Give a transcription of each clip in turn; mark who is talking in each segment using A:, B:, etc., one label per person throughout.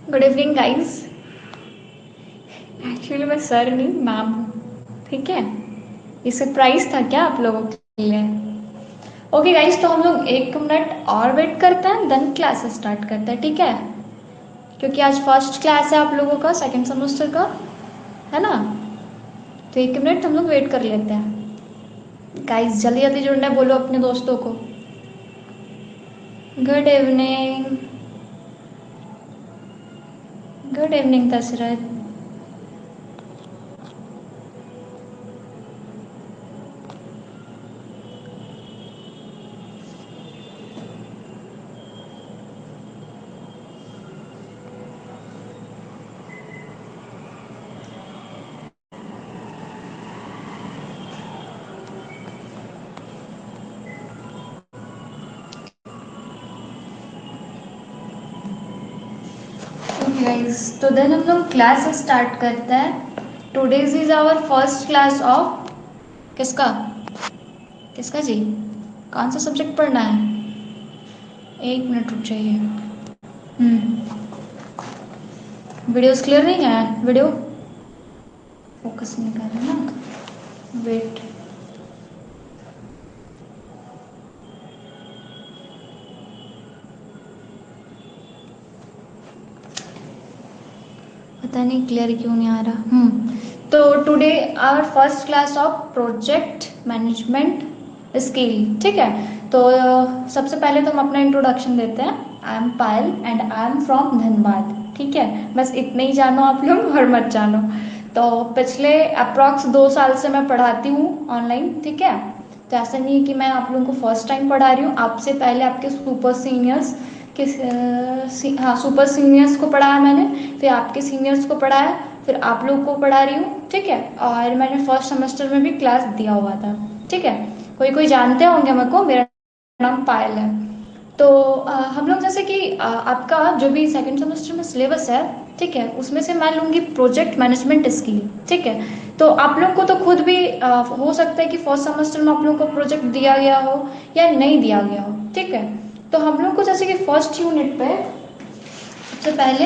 A: Good evening guys. Actually मैं sir नहीं ma'am हूँ, ठीक है। ये सरप्राइज था क्या आप लोगों के लिए? ओके गाइस, तो हम लोग 1 मिनट और वेट करते हैं, देन क्लास स्टार्ट करते हैं, ठीक है। क्योंकि आज फर्स्ट क्लास है आप लोगों का सेकंड सेमेस्टर का, है ना। तो 1 मिनट हम लोग वेट कर लेते हैं। गाइस जल्दी जल्दी जुड़ना है, बोलो अपने दोस्तों को। Good evening. Good evening Dasharath. Guys तो देन हम लोग क्लास स्टार्ट करते हैं। Today's is our first class of किसका किसका जी, कौन सा सब्जेक्ट पढ़ना है? 1 मिनट रुक जाइए। वीडियोस क्लियर नहीं है, वीडियो फोकस नहीं कर रहा ना। वेट। पता नहीं क्लियर क्यों नहीं आ रहा। तो today our first class of project management skill, ठीक है। तो सबसे पहले तो हम अपना इंट्रोडक्शन देते हैं। I am Payal and I am from Dhanbad, ठीक है। बस इतने ही जानो आप लोग और मत जानो। तो पिछले अप्रॉक्स 2 साल से मैं पढ़ाती हूँ ऑनलाइन, ठीक है। तो ऐसा नहीं है कि मैं आप लोगों को फर्स्ट टाइम पढ़ा रही हूँ। आपसे पहले आपके सुपर सीनियर्स हाँ सुपर सीनियर्स को पढ़ाया मैंने, फिर आपके सीनियर्स को पढ़ाया, फिर आप लोग को पढ़ा रही हूँ, ठीक है। और मैंने फर्स्ट सेमेस्टर में भी क्लास दिया हुआ था, ठीक है। कोई कोई जानते होंगे मेरे को, मेरा नाम पायल है। तो हम लोग जैसे कि आपका जो भी सेकंड सेमेस्टर में सिलेबस है, ठीक है, उसमें से मैं लूँगी प्रोजेक्ट मैनेजमेंट स्किल, ठीक है। तो आप लोग को तो खुद भी हो सकता है कि फर्स्ट सेमेस्टर में आप लोग को प्रोजेक्ट दिया गया हो या नहीं दिया गया हो, ठीक है। तो हम लोग को जैसे कि फर्स्ट यूनिट पे सबसे पहले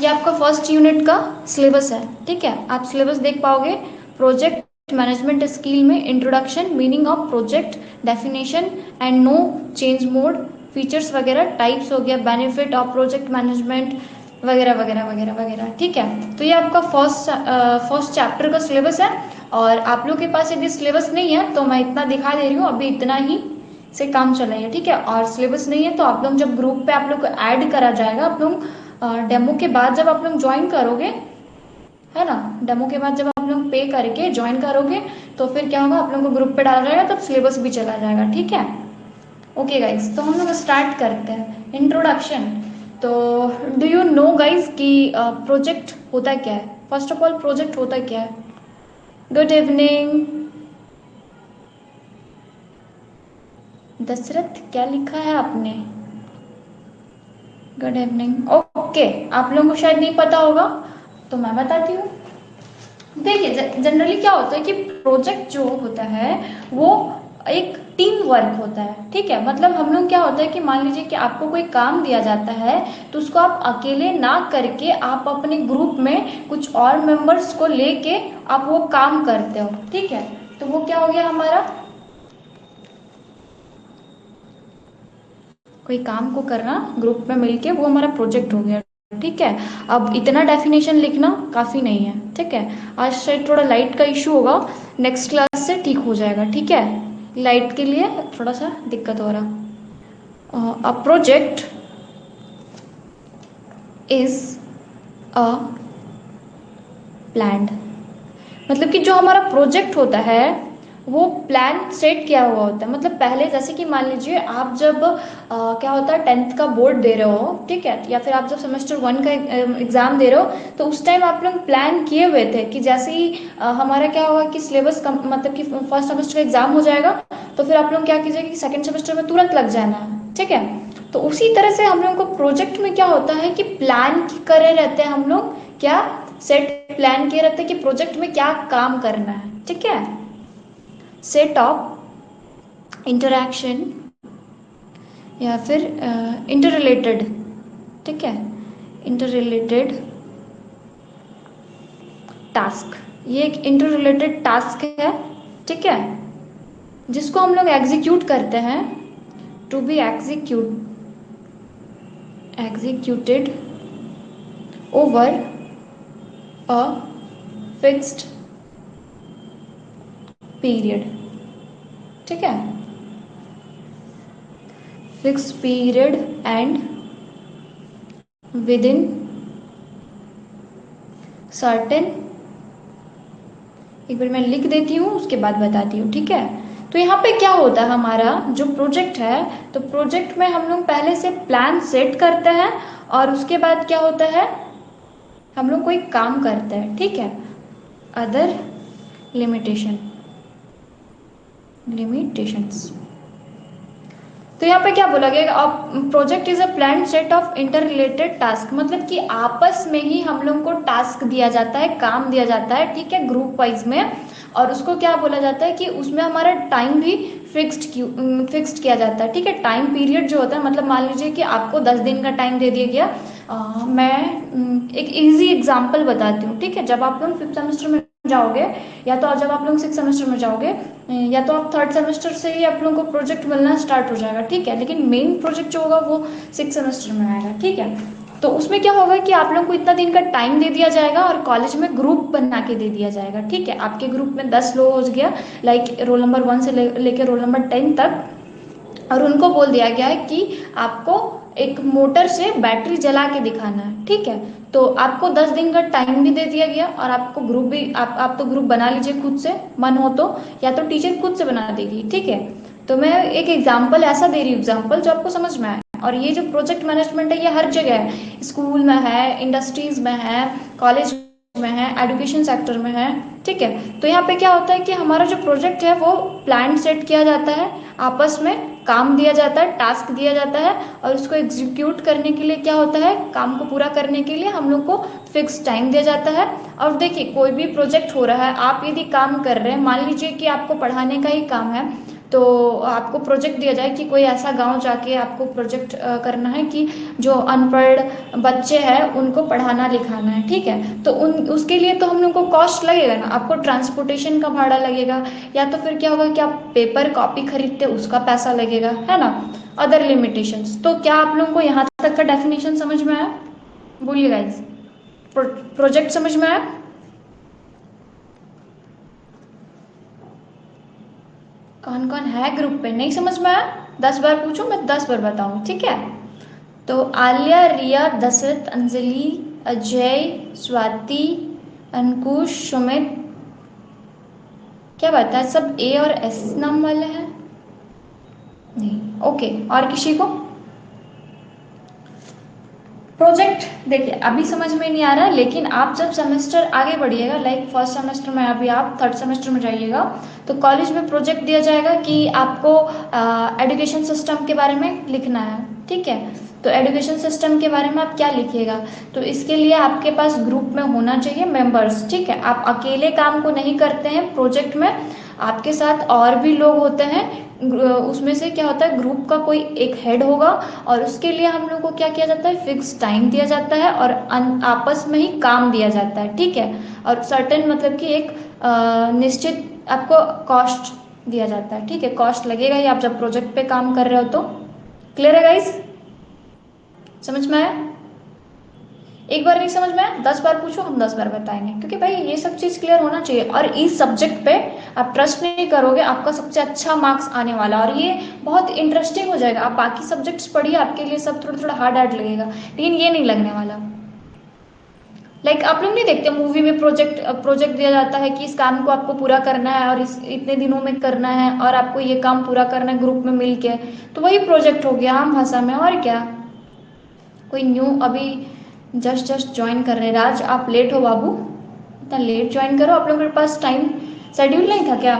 A: ये आपका फर्स्ट यूनिट का सिलेबस है, ठीक है। आप सिलेबस देख पाओगे। प्रोजेक्ट मैनेजमेंट स्किल में introduction, meaning of project, definition and no change mode, features वगैरह, टाइप्स हो गया, बेनिफिट ऑफ प्रोजेक्ट मैनेजमेंट वगैरह वगैरह वगैरह वगैरह, ठीक है। तो ये आपका फर्स्ट चैप्टर का सिलेबस है। और आप लोग के पास यदि सिलेबस नहीं है तो मैं इतना दिखा दे रही हूँ, अभी इतना ही से काम चलाइए, ठीक है। और सिलेबस नहीं है तो आप लोग जब ग्रुप पे आप लोग को ऐड करा जाएगा, आप लोग डेमो के बाद जब आप लोग ज्वाइन करोगे, है ना, डेमो के बाद जब आप लोग पे करके ज्वाइन करोगे तो फिर क्या होगा, आप लोगों को ग्रुप पे डाला जाएगा, तब सिलेबस भी चला जाएगा, ठीक है। ओके गाइज, तो हम लोग स्टार्ट करते हैं इंट्रोडक्शन। तो डू यू नो गाइज कि प्रोजेक्ट होता क्या है? फर्स्ट ऑफ ऑल प्रोजेक्ट होता क्या है? गुड इवनिंग दशरथ, क्या लिखा है आपने? Good evening, okay. आप लोगों को शायद नहीं पता होगा तो मैं बताती हूँ। देखिए जनरली क्या होता है कि प्रोजेक्ट जो होता है वो एक टीम वर्क होता है, ठीक है। मतलब हम लोग क्या होता है कि मान लीजिए कि आपको कोई काम दिया जाता है, तो उसको आप अकेले ना करके आप अपने ग्रुप में कुछ और मेंबर्स को लेके आप वो काम करते हो, ठीक है। तो वो क्या हो गया हमारा, कोई काम को करना ग्रुप में मिलके, वो हमारा प्रोजेक्ट हो गया, ठीक है। अब इतना डेफिनेशन लिखना काफ़ी नहीं है, ठीक है। आज शायद थोड़ा लाइट का इशू होगा, नेक्स्ट क्लास से ठीक हो जाएगा, ठीक है। लाइट के लिए थोड़ा सा दिक्कत हो रहा। A project is a planned, मतलब कि जो हमारा प्रोजेक्ट होता है वो प्लान सेट किया हुआ होता है। मतलब पहले जैसे कि मान लीजिए आप जब क्या होता है 10th का बोर्ड दे रहे हो, ठीक है, या फिर आप जब सेमेस्टर 1 का एग्जाम दे रहे हो, तो उस टाइम आप लोग प्लान किए हुए थे कि जैसे ही हमारा क्या होगा कि सिलेबस मतलब कि फर्स्ट सेमेस्टर का एग्जाम हो जाएगा, तो फिर आप लोग क्या कीजिएगा कि सेकेंड सेमेस्टर में तुरंत लग जाना है, ठीक है। तो उसी तरह से हम लोग को प्रोजेक्ट में क्या होता है कि प्लान करे रहते हैं हम लोग, क्या सेट प्लान किए रहते हैं कि प्रोजेक्ट में क्या काम करना है, ठीक है। सेट ऑफ इंटरैक्शन या फिर इंटर रिलेटेड, ठीक है, इंटर रिलेटेड टास्क, ये एक इंटर रिलेटेड टास्क है, ठीक है, जिसको हम लोग एग्जीक्यूट करते हैं, to be executed over a fixed period, ठीक है, fixed period and within certain, एक बार मैं लिख देती हूँ उसके बाद बताती हूँ, ठीक है। तो यहाँ पे क्या होता है, हमारा जो प्रोजेक्ट है, तो प्रोजेक्ट में हम लोग पहले से प्लान सेट करते हैं और उसके बाद क्या होता है, हम लोग कोई काम करते हैं, ठीक है। अदर लिमिटेशंस, तो यहाँ पे क्या बोला गया, project is a plan set of inter related task, मतलब कि आपस में ही हम लोग को टास्क दिया जाता है, काम दिया जाता है, ठीक है, ग्रुप वाइज में, और उसको क्या बोला जाता है कि उसमें हमारा टाइम भी फिक्स्ड किया जाता है, ठीक है। टाइम पीरियड जो होता है, मतलब मान लीजिए कि आपको 10 दिन का टाइम दे दिया गया। मैं एक इजी एग्जांपल बताती हूँ, ठीक है। जब आप लोग 5th सेमेस्टर में जाओगे, या तो जब आप लोग 6th सेमेस्टर में जाओगे, या तो आप 3rd सेमेस्टर से ही आप लोगों को प्रोजेक्ट मिलना स्टार्ट हो जाएगा, ठीक है, लेकिन मेन प्रोजेक्ट जो होगा वो 6th सेमेस्टर में आएगा, ठीक है। तो उसमें क्या होगा कि आप लोग को इतना दिन का टाइम दे दिया जाएगा और कॉलेज में ग्रुप बना के दे दिया जाएगा, ठीक है। आपके ग्रुप में 10 लोग हो गया, लाइक रोल नंबर 1 से लेकर रोल नंबर 10 तक, और उनको बोल दिया गया है कि आपको एक मोटर से बैटरी जला के दिखाना है, ठीक है। तो आपको 10 दिन का टाइम भी दे दिया गया, और आपको ग्रुप भी, आप तो ग्रुप बना लीजिए खुद से, मन हो तो, या तो टीचर खुद से बना देगी, ठीक है। तो मैं एक एग्जाम्पल ऐसा दे रही हूँ, एग्जाम्पल जो आपको समझ में आए। और ये जो प्रोजेक्ट मैनेजमेंट है, ये हर जगह है, स्कूल में है, इंडस्ट्रीज में है, कॉलेज में है, एजुकेशन सेक्टर में है, ठीक है। तो यहाँ पे क्या होता है कि हमारा जो प्रोजेक्ट है वो प्लान सेट किया जाता है, आपस में काम दिया जाता है, टास्क दिया जाता है, और उसको एग्जीक्यूट करने के लिए क्या होता है, काम को पूरा करने के लिए हम लोग को फिक्स टाइम दिया जाता है। और देखिए, कोई भी प्रोजेक्ट हो रहा है, आप यदि काम कर रहे हैं, मान लीजिए कि आपको पढ़ाने का ही काम है, तो आपको प्रोजेक्ट दिया जाए कि कोई ऐसा गांव जाके आपको प्रोजेक्ट करना है कि जो अनपढ़ बच्चे हैं उनको पढ़ाना लिखाना है, ठीक है। तो उसके लिए तो हम लोग को कॉस्ट लगेगा ना, आपको ट्रांसपोर्टेशन का भाड़ा लगेगा, या तो फिर क्या होगा कि आप पेपर कॉपी खरीदते उसका पैसा लगेगा, है ना। अदर लिमिटेशंस, तो क्या आप लोगों को यहाँ तक का डेफिनेशन समझ में आया? बोलिए गाइज, प्रोजेक्ट समझ में आया? कौन कौन है ग्रुप पे? नहीं समझ में आया? 10 बार पूछो, मैं 10 बार बताऊँ, ठीक है। तो आलिया, रिया, दशरथ, अंजलि, अजय, स्वाति, अंकुश, सुमित, क्या बात है, सब ए और एस नाम वाले हैं? नहीं, ओके। और किसी को प्रोजेक्ट? देखिए, अभी समझ में नहीं आ रहा, लेकिन आप जब सेमेस्टर आगे बढ़िएगा, लाइक फर्स्ट सेमेस्टर में, अभी आप 3rd सेमेस्टर में जाइएगा, तो कॉलेज में प्रोजेक्ट दिया जाएगा कि आपको एजुकेशन सिस्टम के बारे में लिखना है, ठीक है। तो एजुकेशन सिस्टम के बारे में आप क्या लिखिएगा, तो इसके लिए आपके पास ग्रुप में होना चाहिए मेंबर्स, ठीक है। आप अकेले काम को नहीं करते हैं प्रोजेक्ट में, आपके साथ और भी लोग होते हैं। उसमें से क्या होता है, ग्रुप का कोई एक हेड होगा, और उसके लिए हम लोग को क्या किया जाता है, फिक्स टाइम दिया जाता है, और आपस में ही काम दिया जाता है, ठीक है। और सर्टेन मतलब कि एक निश्चित आपको कॉस्ट दिया जाता है, ठीक है। कॉस्ट लगेगा ही आप जब प्रोजेक्ट पे काम कर रहे हो तो। क्लियर है गाइस? समझ में आया? एक बार नहीं समझ में आया, 10 बार पूछो, हम 10 बार बताएंगे, क्योंकि भाई ये सब चीज़ क्लियर होना चाहिए। और इस सब्जेक्ट पे आप ट्रस्ट नहीं करोगे, आपका सबसे अच्छा मार्क्स आने वाला, और ये बहुत इंटरेस्टिंग हो जाएगा। आप बाकी सब्जेक्ट्स पढ़िए, आपके लिए सब थोड़ा थोड़ा हार्ड हार्ड लगेगा, लेकिन ये नहीं लगने वाला। लाइक आप लोग नहीं देखते मूवी में, प्रोजेक्ट दिया जाता है कि इस काम को आपको पूरा करना है, और इस इतने दिनों में करना है, और आपको ये काम पूरा करना है ग्रुप में मिल के, तो वही प्रोजेक्ट हो गया आम भाषा में, और क्या। कोई न्यू अभी जस्ट ज्वाइन कर रहे हैं, राज आप लेट हो बाबू, इतना लेट ज्वाइन करो, आप लोगों के पास टाइम शेड्यूल नहीं था क्या?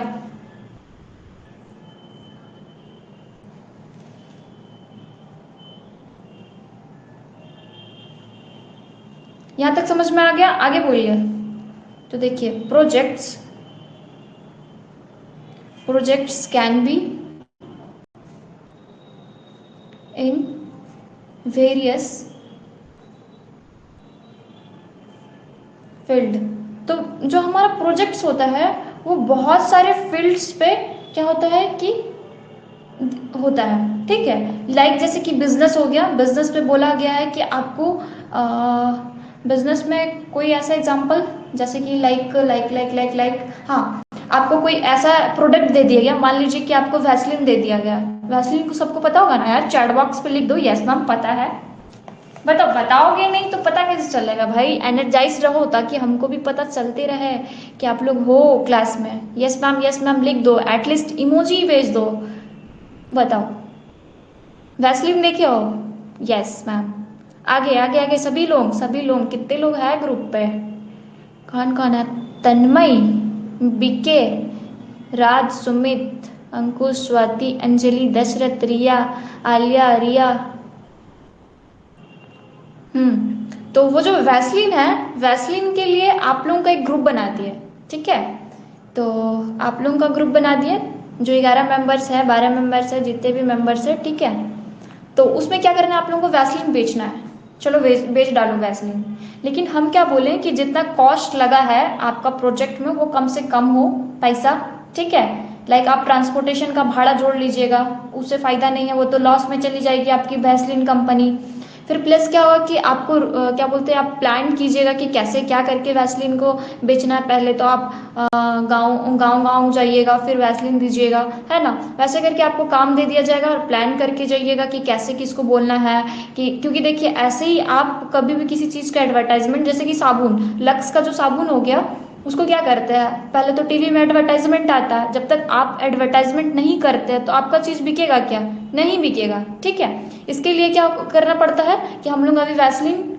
A: यहाँ तक समझ में आ गया? आगे बोलिए। तो देखिए, projects can be in various field. तो जो हमारा प्रोजेक्ट्स होता है वो बहुत सारे फील्ड्स पे क्या होता है कि होता है, ठीक है। लाइक जैसे कि बिजनेस हो गया, बिजनेस पे बोला गया है कि आपको बिजनेस में कोई ऐसा एग्जांपल जैसे कि लाइक हाँ, आपको कोई ऐसा प्रोडक्ट दे दिया गया, मान लीजिए कि आपको वैसलीन दे दिया गया। वैसलीन को सबको पता होगा ना यार, चैट बॉक्स पे लिख दो यस मैम पता है। बताओ, बताओगे नहीं तो पता कैसे चलेगा भाई। एनर्जाइज रहो ताकि हमको भी पता चलते रहे कि आप लोग हो क्लास में। यस मैम लिख दो, एटलीस्ट इमोजी भेज दो। बताओ, वैसलीन देखे हो? Yes ma'am. आगे आगे आगे सभी लोग कितने लोग हैं ग्रुप पे? कौन कौन है? तन्मय, बीके, राज, सुमित, अंकुश, स्वाति, अंजलि, दशरथ, रिया, आलिया, रिया। तो वो जो वैसलीन है, वैसलीन के लिए आप लोगों का एक ग्रुप बना दिए, ठीक है। तो आप लोगों का ग्रुप बना दिए, जो 11 मेंबर्स है, 12 मेंबर्स है, जितने भी मेंबर्स है, ठीक है। तो उसमें क्या करना है, आप लोगों को वैसलीन बेचना है। चलो बेच डालो वैसलीन। लेकिन हम क्या बोले कि जितना कॉस्ट लगा है आपका प्रोजेक्ट में वो कम से कम हो पैसा, ठीक है। लाइक आप ट्रांसपोर्टेशन का भाड़ा जोड़ लीजिएगा, उससे फायदा नहीं है, वो तो लॉस में चली जाएगी आपकी वैसलीन कंपनी। फिर प्लस क्या होगा कि आपको क्या बोलते हैं, आप प्लान कीजिएगा कि कैसे क्या करके वैसलीन को बेचना है। पहले तो आप गांव गांव गांव जाइएगा, फिर वैसलीन दीजिएगा, है ना। वैसे करके आपको काम दे दिया जाएगा और प्लान करके जाइएगा कि कैसे किसको बोलना है। कि क्योंकि देखिए ऐसे ही आप कभी भी किसी चीज़ का एडवर्टाइजमेंट, जैसे कि साबुन, लक्स का जो साबुन हो गया, उसको क्या करते हैं, पहले तो टीवी में एडवर्टाइजमेंट आता है। जब तक आप एडवर्टाइजमेंट नहीं करते तो आपका चीज़ बिकेगा क्या? नहीं बिकेगा, ठीक है। इसके लिए क्या करना पड़ता है कि हम लोग अभी वैसलीन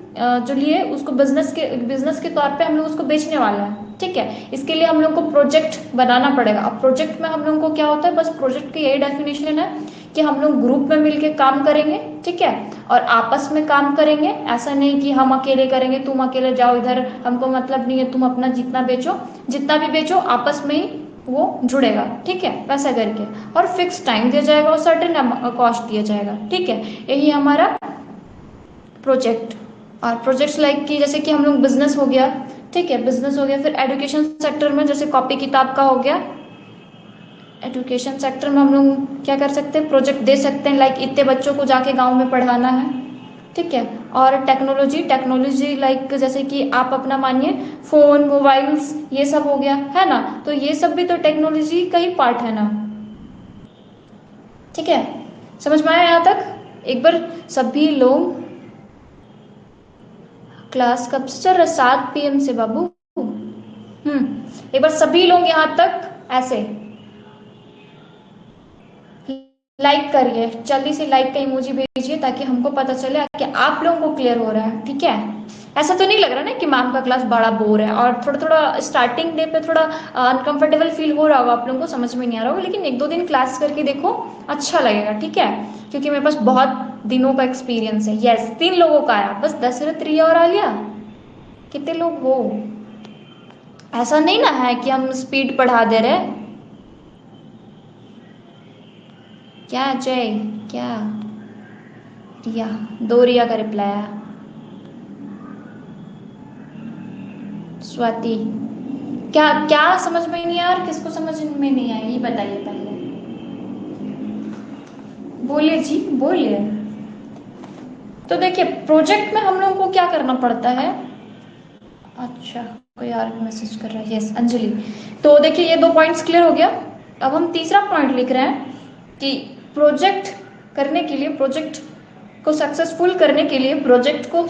A: जो लिए उसको बिजनेस के तौर पे हम लोग उसको बेचने वाला है, ठीक है। इसके लिए हम लोग को प्रोजेक्ट बनाना पड़ेगा। अब प्रोजेक्ट में हम लोगों को क्या होता है, बस प्रोजेक्ट की यही डेफिनेशन है कि हम लोग ग्रुप में मिलके काम करेंगे, ठीक है, और आपस में काम करेंगे। ऐसा नहीं कि हम अकेले करेंगे, तुम अकेले जाओ इधर, हमको मतलब नहीं है, तुम अपना जितना बेचो, जितना भी बेचो आपस में ही वो जुड़ेगा, ठीक है, वैसा करके। और फिक्स टाइम दिया जाएगा और सर्टेन कॉस्ट दिया जाएगा, ठीक है। यही हमारा प्रोजेक्ट। और प्रोजेक्ट्स लाइक कि जैसे कि हम लोग बिजनेस हो गया, ठीक है, बिजनेस हो गया। फिर एजुकेशन सेक्टर में जैसे कॉपी किताब का हो गया, एजुकेशन सेक्टर में हम लोग क्या कर सकते हैं, प्रोजेक्ट दे सकते हैं, लाइक इतने बच्चों को जाके गांव में पढ़ाना है, ठीक है। और टेक्नोलॉजी लाइक जैसे कि आप अपना मानिए फोन, मोबाइल्स, ये सब हो गया, है ना। तो ये सब भी तो टेक्नोलॉजी का ही पार्ट है ना, ठीक है। समझ में आया यहाँ तक? एक बार सभी लोग, क्लास कब से चल रहा है? 7 PM से बाबू। एक बार सभी लोग यहाँ तक ऐसे लाइक करिए, जल्दी से लाइक का इमोजी भेजिए ताकि हमको पता चले कि आप लोगों को क्लियर हो रहा है, ठीक है। ऐसा तो नहीं लग रहा ना कि मैम का क्लास बड़ा बोर है, और थोड़ा थोड़ा स्टार्टिंग डे पे थोड़ा अनकंफर्टेबल फील हो रहा होगा आप लोगों को, समझ में नहीं आ रहा होगा, लेकिन 1-2 दिन क्लास करके देखो, अच्छा लगेगा, ठीक है। क्योंकि मेरे पास बहुत दिनों का एक्सपीरियंस है। यस, 3 लोगों का आया बस, दशरथ, रिया और आलिया। कितने लोग हो? ऐसा नहीं ना है कि हम स्पीड बढ़ा दे रहे। क्या अजय? क्या रिया? 2 रिया का रिप्लाई आया। स्वाति, क्या क्या समझ में नहीं, यार किसको समझ में नहीं आया ये बताइए पहले। बोलिए जी, बोलिए। तो देखिए प्रोजेक्ट में हम लोगों को क्या करना पड़ता है। अच्छा, कोई और मैसेज कर रहा है, यस अंजलि। तो देखिए ये 2 पॉइंट्स क्लियर हो गया। अब हम तीसरा पॉइंट लिख रहे हैं कि प्रोजेक्ट करने के लिए, प्रोजेक्ट को सक्सेसफुल करने के लिए, प्रोजेक्ट को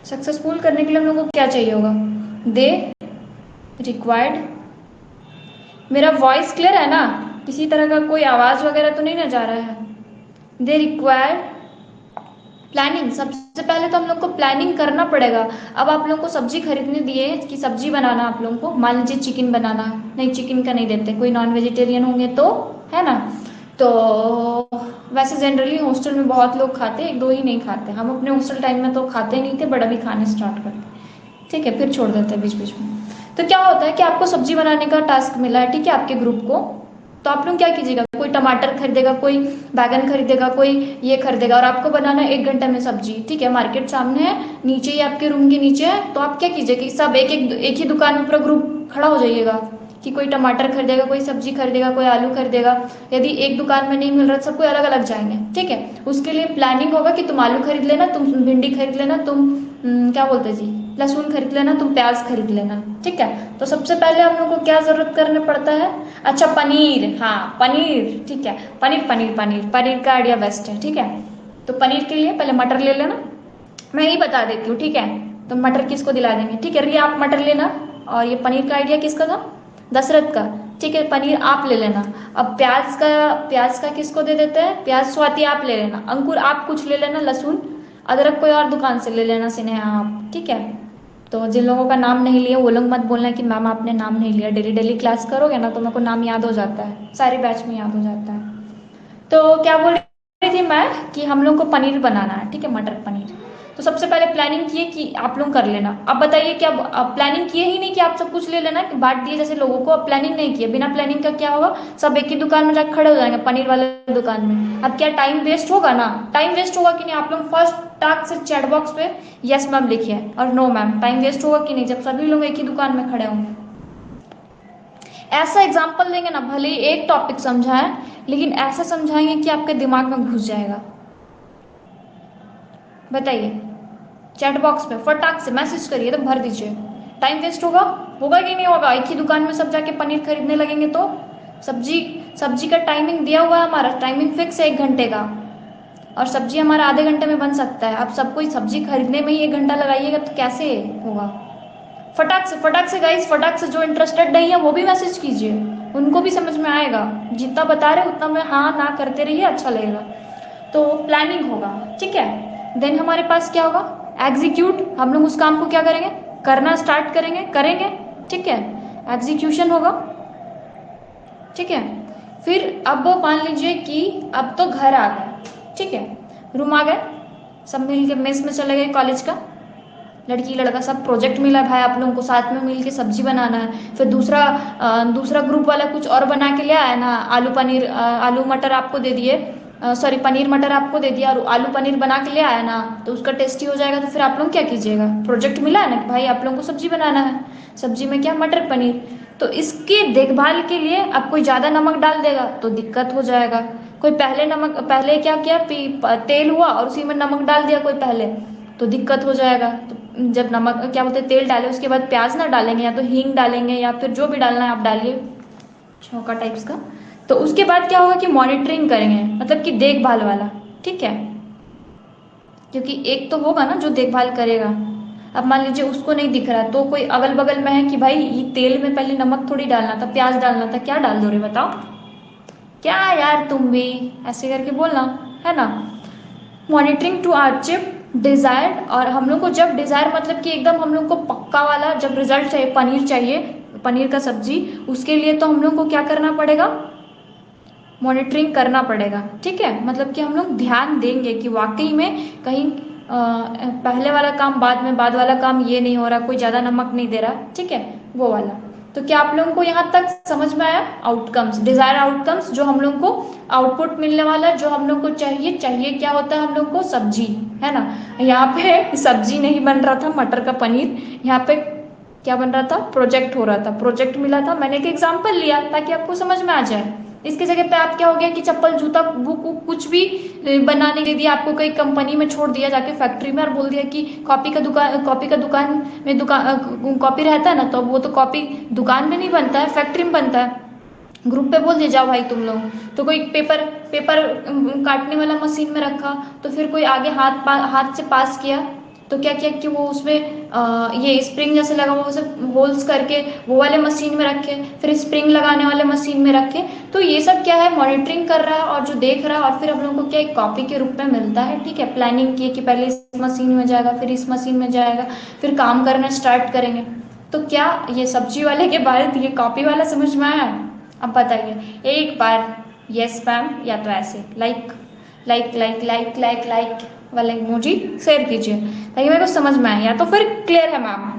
A: सक्सेसफुल करने के लिए हम लोगों को क्या चाहिए होगा। दे रिक्वायर्ड, मेरा वॉइस क्लियर है ना, किसी तरह का कोई आवाज वगैरह तो नहीं ना जा रहा है। They require planning. सबसे पहले तो हम लोग को प्लानिंग करना पड़ेगा। अब आप लोगों को सब्जी खरीदने दिए कि सब्जी बनाना, आप लोगों को मान लीजिए चिकन बनाना, नहीं चिकन का नहीं देते, कोई नॉन वेजिटेरियन होंगे तो, है ना। तो वैसे जनरली हॉस्टल में बहुत लोग खाते, 1-2 ही नहीं खाते। हम अपने हॉस्टल टाइम में तो खाते नहीं थे, बट अभी खाने स्टार्ट करते, ठीक है, फिर छोड़ देते हैं बीच बीच में। तो क्या होता है कि आपको सब्जी बनाने का टास्क मिला है, ठीक है, आपके ग्रुप को। तो आप लोग क्या कीजिएगा, कोई टमाटर खरीदेगा, कोई बैगन खरीदेगा, कोई ये खरीदेगा, और आपको बनाना है 1 घंटे में सब्जी, ठीक है। मार्केट सामने है, नीचे ही आपके रूम के नीचे है, तो आप क्या कीजिए कि सब एक ही दुकान में पूरा ग्रुप खड़ा हो जाइएगा कि कोई टमाटर खरीदेगा, कोई सब्जी खरीदेगा, कोई आलू खरीदेगा। यदि एक दुकान में नहीं मिल रहा, सब कोई अलग अलग जाएंगे, ठीक है। उसके लिए प्लानिंग होगा कि तुम आलू खरीद लेना, तुम भिंडी खरीद लेना, तुम क्या बोलते हैं जी, लहसुन खरीद लेना, तुम प्याज खरीद लेना, ठीक है। तो सबसे पहले हम लोग को क्या जरूरत करना पड़ता है, अच्छा पनीर, हाँ पनीर, ठीक है। पनीर पनीर पनीर पनीर का आइडिया बेस्ट है, ठीक है। तो पनीर के लिए पहले मटर ले लेना, मैं यही बता देती हूँ, ठीक है। तो मटर किसको दिला देंगे, ठीक है। रिया आप मटर लेना, और ये पनीर का आइडिया किसका था, दशरथ का, ठीक है। पनीर आप ले लेना। अब प्याज का किसको दे देते हैं, प्याज स्वाति आप ले लेना, अंकुर आप कुछ ले लेना, लहसुन अदरक कोई और दुकान से ले लेना, स्नेहा आप, ठीक है। तो जिन लोगों का नाम नहीं लिया वो लोग मत बोलना कि मैम आपने नाम नहीं लिया, डेली डेली क्लास करोगे ना तो मेरे को नाम याद हो जाता है, सारे बैच में याद हो जाता है। तो क्या बोल रही थी मैं कि हम लोग को पनीर बनाना है, ठीक है, मटर पनीर। तो सबसे पहले प्लानिंग किए कि आप लोग कर लेना। अब बताइए क्या, अब प्लानिंग किए ही नहीं कि आप सब कुछ ले लेना, कि बांट दिए जैसे लोगों को, अब प्लानिंग नहीं किए, बिना प्लानिंग का क्या होगा, सब एक ही दुकान में जाकर खड़े हो जाएंगे, पनीर वाले दुकान में। अब क्या टाइम वेस्ट होगा ना, टाइम वेस्ट होगा कि नहीं, आप लोग फर्स्ट टास्क से चैट बॉक्स पे यस मैम लिखिए और नो मैम, टाइम वेस्ट होगा कि नहीं जब सभी लोग एक ही दुकान में खड़े होंगे। ऐसा एग्जाम्पल देंगे ना, भले ही एक टॉपिक समझाएं, लेकिन ऐसा समझाएंगे कि आपके दिमाग में घुस जाएगा। बताइए, चैट बॉक्स पे फटाक से मैसेज करिए, तो भर दीजिए। टाइम वेस्ट होगा, होगा कि नहीं होगा, एक ही दुकान में सब जाके पनीर खरीदने लगेंगे तो। सब्जी सब्जी का टाइमिंग दिया हुआ है, हमारा टाइमिंग फिक्स है 1 घंटे का, और सब्जी हमारा आधे घंटे में बन सकता है। अब सबको सब्जी खरीदने में ही 1 घंटा लगाइएगा तो कैसे होगा। फटाक से गाइस, फटाक से, जो इंटरेस्टेड नहीं है वो भी मैसेज कीजिए, उनको भी समझ में आएगा। जितना बता रहे उतना में हाँ ना करते रहिए, अच्छा लगेगा। तो प्लानिंग होगा, ठीक है। देन हमारे पास क्या होगा, एग्जीक्यूट, हम लोग उस काम को क्या करेंगे, करना स्टार्ट करेंगे, ठीक है। एग्जीक्यूशन होगा, ठीक है। फिर अब मान लीजिए कि अब तो घर आ गए, ठीक है, रूम आ गए, सब मिल के मेस में चले गए कॉलेज का, लड़की लड़का सब प्रोजेक्ट मिला भाई आप लोगों को, साथ में मिल के सब्जी बनाना है। फिर दूसरा ग्रुप वाला कुछ और बना के ले आया ना, आलू पनीर, आलू मटर आपको दे दिए, सॉरी पनीर मटर आपको दे दिया, और आलू पनीर बना के ले आया ना, तो उसका टेस्टी हो जाएगा। तो फिर आप लोग क्या कीजिएगा, प्रोजेक्ट मिला है ना कि भाई आप लोगों को सब्जी बनाना है, सब्जी में क्या, मटर पनीर। तो इसके देखभाल के लिए अब कोई ज़्यादा नमक डाल देगा तो दिक्कत हो जाएगा। कोई पहले क्या किया, तेल हुआ और उसी में नमक डाल दिया कोई पहले, तो दिक्कत हो जाएगा। तो जब नमक क्या बोलते हैं, तेल डालें उसके बाद प्याज ना डालेंगे, या तो हींग डालेंगे, या फिर जो भी डालना है आप डालिए, छौंका टाइप्स का। तो उसके बाद क्या होगा कि मॉनिटरिंग करेंगे, मतलब कि देखभाल वाला, ठीक है। क्योंकि एक तो होगा ना जो देखभाल करेगा। अब मान लीजिए उसको नहीं दिख रहा, तो कोई अगल बगल में है कि भाई ये तेल में पहले नमक थोड़ी डालना था, प्याज डालना था, क्या डाल दो रे बताओ, क्या यार तुम भी, ऐसे करके बोलना, है ना। मॉनिटरिंग टू अचीव डिजायर्ड, और हम लोग को जब डिजायर मतलब कि एकदम हम लोग को पक्का वाला जब रिजल्ट चाहिए, पनीर चाहिए, पनीर का सब्जी, उसके लिए तो हम लोग को क्या करना पड़ेगा, मॉनिटरिंग करना पड़ेगा, ठीक है। मतलब कि हम लोग ध्यान देंगे कि वाकई में कहीं पहले वाला काम बाद वाला काम ये नहीं हो रहा, कोई ज़्यादा नमक नहीं दे रहा, ठीक है, वो वाला। तो क्या आप लोगों को यहाँ तक समझ में आया, आउटकम्स, डिजायर आउटकम्स, जो हम लोग को आउटपुट मिलने वाला है, जो हम लोग को चाहिए क्या होता है हम लोग को, सब्जी, है ना। यहाँ पे सब्जी नहीं बन रहा था, मटर का पनीर, यहाँ पे क्या बन रहा था, प्रोजेक्ट हो रहा था, प्रोजेक्ट मिला था, मैंने एक एग्जाम्पल लिया ताकि आपको समझ में आ जाए। इसकी जगह पे आप क्या हो गया कि चप्पल जूता बुक कुछ भी बनाने के लिए आपको कई कंपनी में छोड़ दिया जाके फैक्ट्री में, और बोल दिया कि कॉपी का दुकान में कॉपी रहता है ना, तो वो तो कॉपी दुकान में नहीं बनता है, फैक्ट्री में बनता है। ग्रुप पे बोल दिया जाओ भाई तुम लोग, तो कोई पेपर काटने वाला मशीन में रखा, तो फिर कोई आगे हाथ से पास किया, तो क्या किया कि वो उसमें ये स्प्रिंग जैसे लगा हुआ, उसे होल्स करके वो वाले मशीन में रखे, फिर स्प्रिंग लगाने वाले मशीन में रखे। तो ये सब क्या है, मॉनिटरिंग कर रहा है और जो देख रहा है, और फिर हम लोग को क्या एक कॉपी के रूप में मिलता है, ठीक है। प्लानिंग की कि पहले इस मशीन में जाएगा, फिर इस मशीन में जाएगा, फिर काम करना स्टार्ट करेंगे। तो क्या ये सब्जी वाले के बाद ये कॉपी वाला समझ में आया। अब बताइए एक बार यस मैम, या तो ऐसे like like like like like like वाला इमोजी शेयर कीजिए ताकि मेरे को समझ में आए, या तो फिर क्लियर है मैम।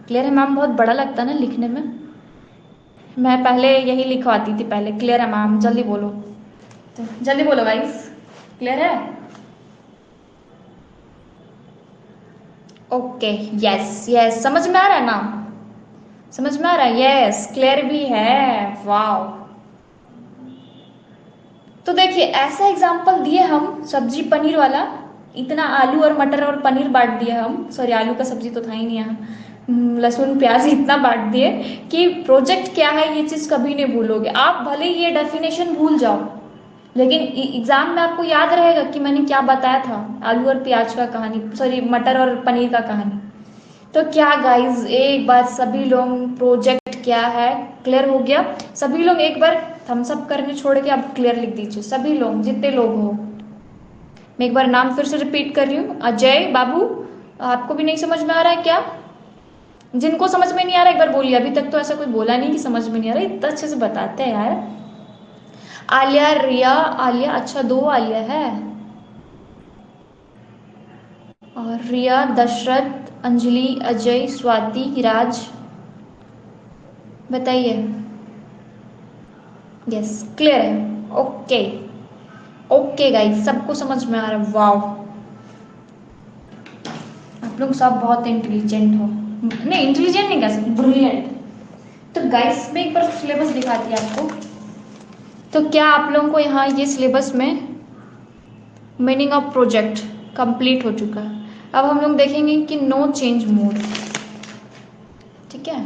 A: क्लियर है मैम बहुत बड़ा लगता है ना लिखने में। मैं पहले यही लिखवाती थी पहले। क्लियर है मैम? जल्दी बोलो, तो जल्दी बोलो गाइस, क्लियर है? ओके, यस यस, समझ में आ रहा है ना? समझ में आ रहा है? यस, क्लियर भी है, वाओ। तो देखिए ऐसा एग्जाम्पल दिए हम, सब्जी पनीर वाला, इतना आलू और मटर और पनीर बांट दिया हम, सॉरी आलू का सब्जी तो था ही नहीं यहाँ, लहसुन प्याज इतना बांट दिए कि प्रोजेक्ट क्या है ये चीज़ कभी नहीं भूलोगे आप। भले ही ये डेफिनेशन भूल जाओ, लेकिन एग्जाम में आपको याद रहेगा कि मैंने क्या बताया था, आलू और प्याज का कहानी, सॉरी मटर और पनीर का कहानी। तो क्या गाइज, एक बार सभी लोग प्रोजेक्ट क्या है क्लियर हो गया? सभी लोग एक बार थम्स अप करने छोड़ के अब क्लियर लिख दीजिए, सभी लोग जितने लोग हो। मैं एक बार नाम फिर से रिपीट कर रही हूँ, अजय बाबू। आपको भी नहीं समझ में आ रहा है क्या? जिनको समझ में नहीं आ रहा एक बार बोलिए, अभी तक तो ऐसा कोई बोला नहीं कि समझ में नहीं आ रहा, इतना अच्छे से बताते हैं यार। आलिया, रिया, आलिया, अच्छा 2 आलिया है, और रिया, दशरथ, अंजलि, अजय, स्वाति, राज, बताइए। यस, क्लियर है, ओके। ओके गाइस, सबको समझ में आ रहा है, वाओ। आप लोग सब बहुत इंटेलिजेंट हो, नहीं इंटेलिजेंट नहीं कह सकते, ब्रिलियंट। तो गाइस मैं एक बार सिलेबस दिखाती हूँ आपको। तो क्या आप लोगों को यहाँ ये सिलेबस में मीनिंग ऑफ प्रोजेक्ट कंप्लीट हो चुका है। अब हम लोग देखेंगे कि नो चेंज मोड, ठीक है?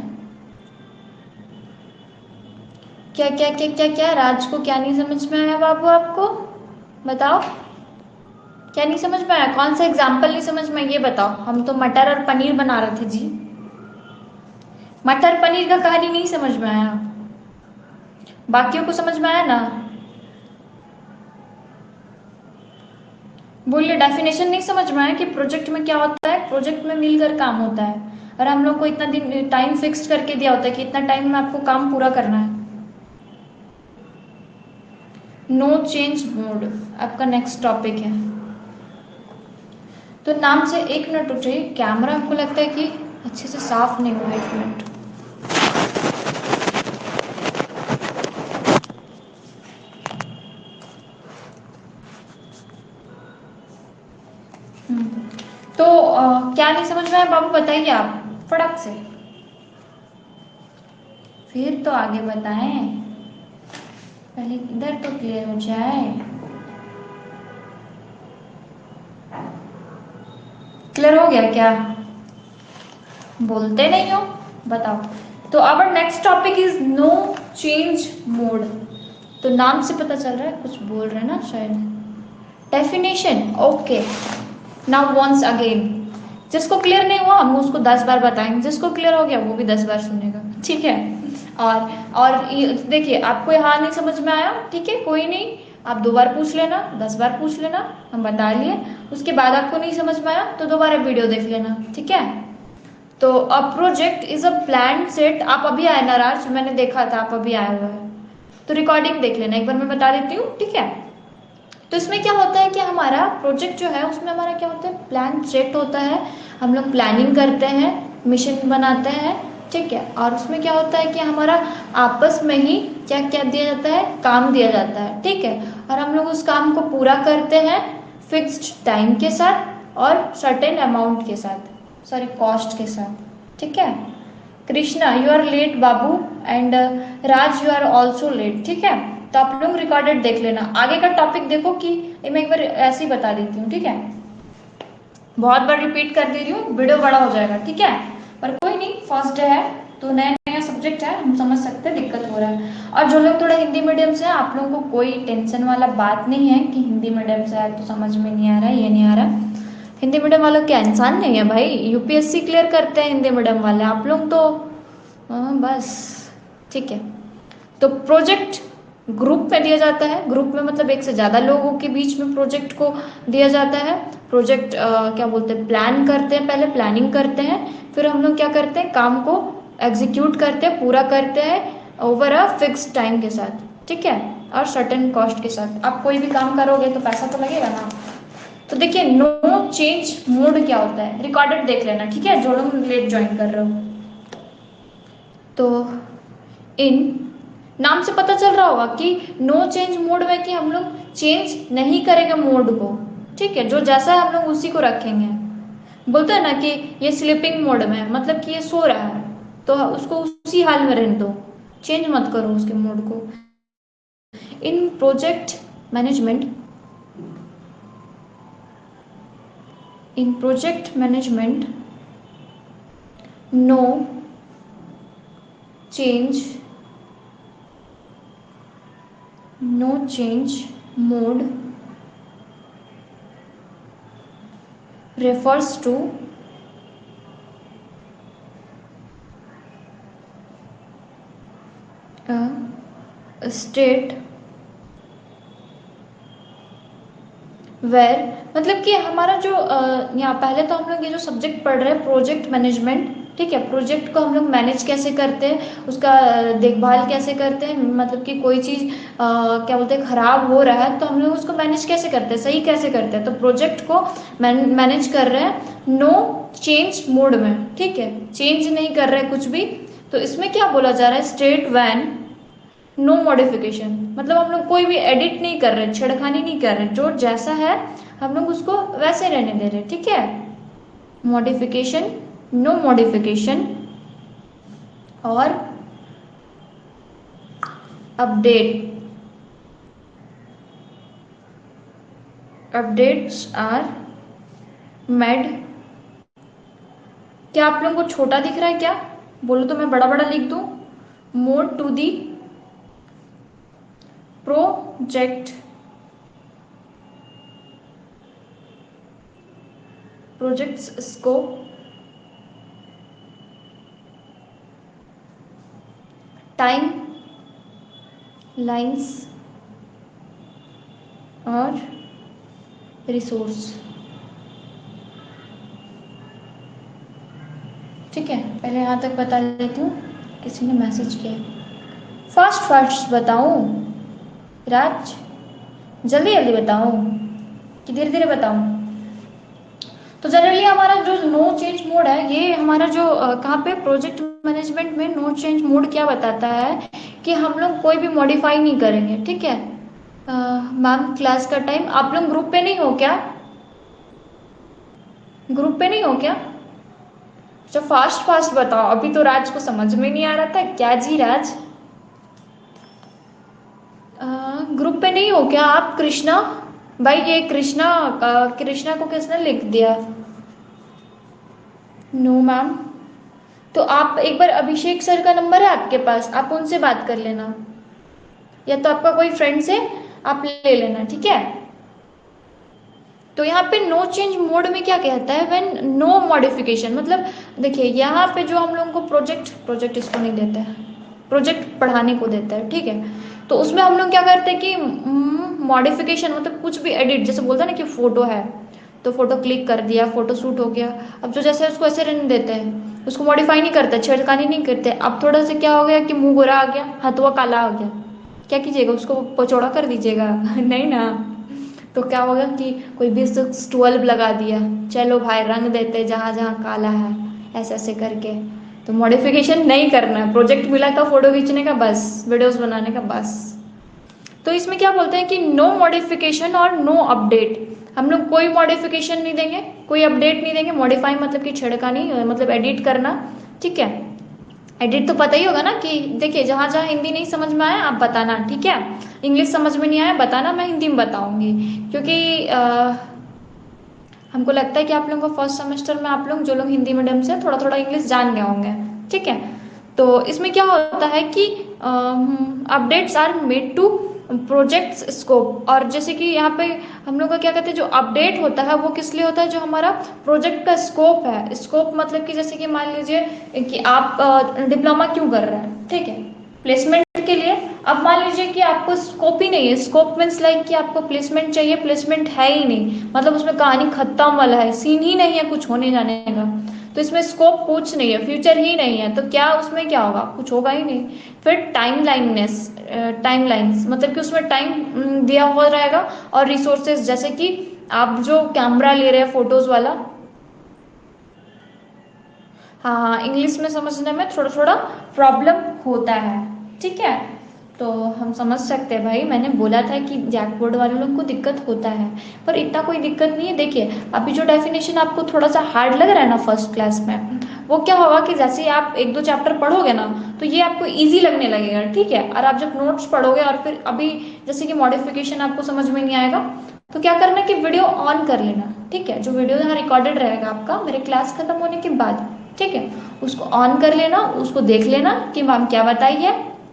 A: क्या क्या क्या क्या क्या राज को क्या नहीं समझ में आया बाबू? आपको बताओ, क्या नहीं समझ में आया? कौन सा एग्जाम्पल नहीं समझ में, ये बताओ। हम तो मटर और पनीर बना रहे थे जी, मटर पनीर का कहानी नहीं समझ में आया? बाकियों को समझ में आया ना? बोलिए, डेफिनेशन नहीं समझ में आया कि प्रोजेक्ट में क्या होता है? प्रोजेक्ट में मिलकर काम होता है, और हम लोग को इतना दिन टाइम फिक्स करके दिया होता है कि इतना टाइम में आपको काम पूरा करना है। नो चेंज मोड आपका नेक्स्ट टॉपिक है। तो नाम से 1 मिनट उठ जाइए, कैमरा हमको लगता है कि अच्छे से साफ नहीं हुआ, 1 मिनट। तो क्या नहीं समझ में आया बाबू, बताइए आप फटाक से, फिर तो आगे बताएं, पहले इधर तो क्लियर हो जाए। क्लियर हो गया क्या? बोलते नहीं हो, बताओ। तो our next topic is no change mode. तो नाम से पता चल रहा है कुछ बोल रहे हैं ना शायद। Definition, okay. Now once again, जिसको क्लियर नहीं हुआ हम उसको 10 बार बताएंगे, जिसको क्लियर हो गया वो भी 10 बार सुनेगा, ठीक है? और देखिए आपको यहाँ नहीं समझ में आया, ठीक है, कोई नहीं, आप 2 बार पूछ लेना, 10 बार पूछ लेना, हम बता लिए। उसके बाद आपको नहीं समझ में आया तो दोबारा वीडियो देख लेना, ठीक है? तो a project is a plan set. आप अभी आए ना राज, मैंने देखा था आप अभी आए हुए हैं, तो रिकॉर्डिंग देख लेना एक बार, मैं बता देती हूँ, ठीक है? तो इसमें क्या होता है कि हमारा प्रोजेक्ट जो है उसमें हमारा क्या होता है, प्लान सेट होता है, हम लोग प्लानिंग करते हैं, मिशन बनाते हैं, ठीक है? और उसमें क्या होता है कि हमारा आपस में ही क्या क्या दिया जाता है, काम दिया जाता है, ठीक है? और हम लोग उस काम को पूरा करते हैं फिक्स्ड टाइम के साथ और सर्टेन अमाउंट के साथ, सॉरी कॉस्ट के साथ, ठीक है? Krishna you are late babu, and Raj you are also late, ठीक है? तो आप लोग रिकॉर्डेड देख लेना, आगे का टॉपिक देखो कि मैं एक बार ऐसे ही बता देती हूँ, ठीक है? बहुत बार रिपीट कर दे रही हूँ, वीडियो बड़ा हो जाएगा, ठीक है? पर कोई नहीं, फर्स्ट डे है तो नया नया सब्जेक्ट है, हम समझ सकते हैं दिक्कत हो रहा है। और जो लोग थोड़ा हिंदी मीडियम से है, आप लोगों को कोई टेंशन वाला बात नहीं है कि हिंदी मीडियम से है तो समझ में नहीं आ रहा है, ये नहीं आ रहा है। हिंदी मीडियम वालों क्या इंसान नहीं है भाई, यूपीएससी क्लियर करते हैं हिंदी मीडियम वाले, आप लोग तो बस, ठीक है? तो प्रोजेक्ट ग्रुप में दिया जाता है, ग्रुप में मतलब एक से ज़्यादा लोगों के बीच में प्रोजेक्ट को दिया जाता है। प्रोजेक्ट क्या बोलते हैं, प्लान करते हैं, पहले प्लानिंग करते हैं, फिर हम लोग क्या करते हैं, काम को एग्जीक्यूट करते हैं, पूरा करते हैं ओवर अ फिक्स टाइम के साथ, ठीक है? और सर्टेन कॉस्ट के साथ। आप कोई भी काम करोगे तो पैसा तो लगेगा ना। तो देखिए नो चेंज मोड क्या होता है, रिकॉर्डेड देख लेना, ठीक है, जो लोग लेट ज्वाइन कर रहे हो। तो इन, नाम से पता चल रहा होगा कि नो चेंज मोड में कि हम लोग चेंज नहीं करेंगे मोड को, ठीक है, जो जैसा है हम लोग उसी को रखेंगे। बोलते हैं ना कि ये स्लीपिंग मोड में है, मतलब कि ये सो रहा है तो उसको उसी हाल में रहने दो, चेंज मत करो उसके मोड को। In project management, in project management no change, no change mode refers to a state where, मतलब कि हमारा जो यहाँ पहले तो हम लोग ये जो सब्जेक्ट पढ़ रहे हैं प्रोजेक्ट मैनेजमेंट, ठीक है, प्रोजेक्ट को हम लोग मैनेज कैसे करते हैं, उसका देखभाल कैसे करते हैं, मतलब कि कोई चीज़ क्या बोलते हैं खराब हो रहा है तो हम लोग उसको मैनेज कैसे करते हैं, सही कैसे करते हैं, तो प्रोजेक्ट को मैनेज कर रहे हैं नो चेंज मोड में, ठीक है, चेंज नहीं कर रहे कुछ भी। तो इसमें क्या बोला जा रहा है, स्टेट वैन नो मॉडिफिकेशन, मतलब हम लोग कोई भी एडिट नहीं कर रहे, छेड़खानी नहीं कर रहे, जो जैसा है हम लोग उसको वैसे रहने दे रहे, ठीक है। मॉडिफिकेशन, नो मॉडिफिकेशन और अपडेट, अपडेट्स आर मेड, क्या आप लोगों को छोटा दिख रहा है क्या, बोलो तो मैं बड़ा बड़ा लिख दूं, more to the project, projects scope, timelines और रिसोर्स, ठीक है। पहले यहाँ तक बता देती हूँ, किसी ने मैसेज किया, फास्ट फास्ट बताऊँ राज, जल्दी जल्दी बताऊँ कि धीरे धीरे बताऊँ। तो जनरली हमारा जो नो चेंज मोड है, ये हमारा जो कहाँ पे प्रोजेक्ट मैनेजमेंट में नो चेंज मोड क्या बताता है कि हम लोग कोई भी मॉडिफाई नहीं करेंगे, ठीक है। मैम क्लास का टाइम, आप लोग ग्रुप पे नहीं हो क्या, ग्रुप पे नहीं हो क्या, जो फास्ट फास्ट बताओ, अभी तो राज को समझ में नहीं आ रहा था क्या जी राज, ग्रुप पे नहीं हो क्या आप, कृष्णा भाई, ये कृष्णा, कृष्णा को किसने लिख दिया, नो मैम। तो आप एक बार अभिषेक सर का नंबर है आपके पास, आप उनसे बात कर लेना, या तो आपका कोई फ्रेंड से आप ले लेना, ठीक है। तो यहाँ पे नो चेंज मोड में क्या कहता है, व्हेन नो मॉडिफिकेशन, मतलब देखिए यहाँ पे जो हम लोगों को प्रोजेक्ट इसको नहीं देता है, प्रोजेक्ट पढ़ाने को देता है, ठीक है। तो उसमें हम लोग क्या करते हैं कि मॉडिफिकेशन मतलब कुछ भी एडिट, जैसे बोलते हैं ना कि फोटो है तो फोटो क्लिक कर दिया, फोटो शूट हो गया, अब जो जैसे उसको ऐसे रहने देते हैं, उसको मॉडिफाई नहीं करते, छेड़खानी नहीं करते। अब थोड़ा सा क्या हो गया कि मुंह गोरा आ गया, हथुआ काला हो गया, क्या कीजिएगा, उसको पचौड़ा कर दीजिएगा नहीं ना। तो क्या होगा कि कोई भी 12 लगा दिया, चलो भाई रंग देते जहाँ जहाँ काला है, ऐसे ऐसे करके। तो मॉडिफिकेशन नहीं करना है, प्रोजेक्ट मिला था फोटो खींचने का बस, वीडियोस बनाने का बस। तो इसमें क्या बोलते हैं कि नो मॉडिफिकेशन और नो अपडेट, हम लोग कोई मॉडिफिकेशन नहीं देंगे, कोई अपडेट नहीं देंगे, मॉडिफाई मतलब कि छेड़खानी, मतलब एडिट करना, ठीक है। एडिट तो पता ही होगा ना कि देखिए जहाँ जहाँ हिंदी नहीं समझ में आया आप बताना, ठीक है, इंग्लिश समझ में नहीं आया बताना, मैं हिंदी में बताऊंगी, क्योंकि हमको लगता है कि आप लोगों को फर्स्ट सेमेस्टर में आप लोग जो लोग हिंदी मीडियम से थोड़ा थोड़ा इंग्लिश जान गए होंगे, ठीक है। तो इसमें क्या होता है कि updates are made to project scope, और जैसे कि यहाँ पे हम लोग का क्या कहते हैं, जो अपडेट होता है वो किस लिए होता है, जो हमारा प्रोजेक्ट का स्कोप है, स्कोप मतलब कि जैसे कि मान लीजिए कि आप डिप्लोमा क्यों कर रहे हैं, ठीक है, प्लेसमेंट के लिए। अब मान लीजिए कि आपको स्कोप ही नहीं है, स्कोप मीन्स लाइक कि आपको प्लेसमेंट चाहिए, प्लेसमेंट है ही नहीं, मतलब उसमें कहानी खत्म वाला है, सीन ही नहीं है कुछ होने जाने का, तो इसमें स्कोप कुछ नहीं है, फ्यूचर ही नहीं है, तो क्या उसमें क्या होगा, कुछ होगा ही नहीं। फिर टाइम लाइन्स मतलब कि उसमें टाइम दिया हुआ रहेगा, और रिसोर्सेज जैसे कि आप जो कैमरा ले रहे हैं फोटोज वाला, हाँ इंग्लिश में समझने में थोड़ा थोड़ा प्रॉब्लम होता है, ठीक है। तो हम समझ सकते हैं भाई, मैंने बोला था कि जैक बोर्ड वाले लोगों को दिक्कत होता है, पर इतना कोई दिक्कत नहीं है। देखिए अभी जो डेफिनेशन आपको थोड़ा सा हार्ड लग रहा है ना फर्स्ट क्लास में, वो क्या होगा कि जैसे ही आप एक दो चैप्टर पढ़ोगे ना तो ये आपको इजी लगने लगेगा, ठीक है। और आप जब नोट्स पढ़ोगे और फिर अभी जैसे कि मॉडिफिकेशन आपको समझ में नहीं आएगा, तो क्या करना कि वीडियो ऑन कर लेना, ठीक है। जो वीडियो यहाँ रिकॉर्डेड रहेगा आपका मेरे क्लास खत्म होने के बाद, ठीक है, उसको ऑन कर लेना, उसको देख लेना कि मैम क्या बताई है,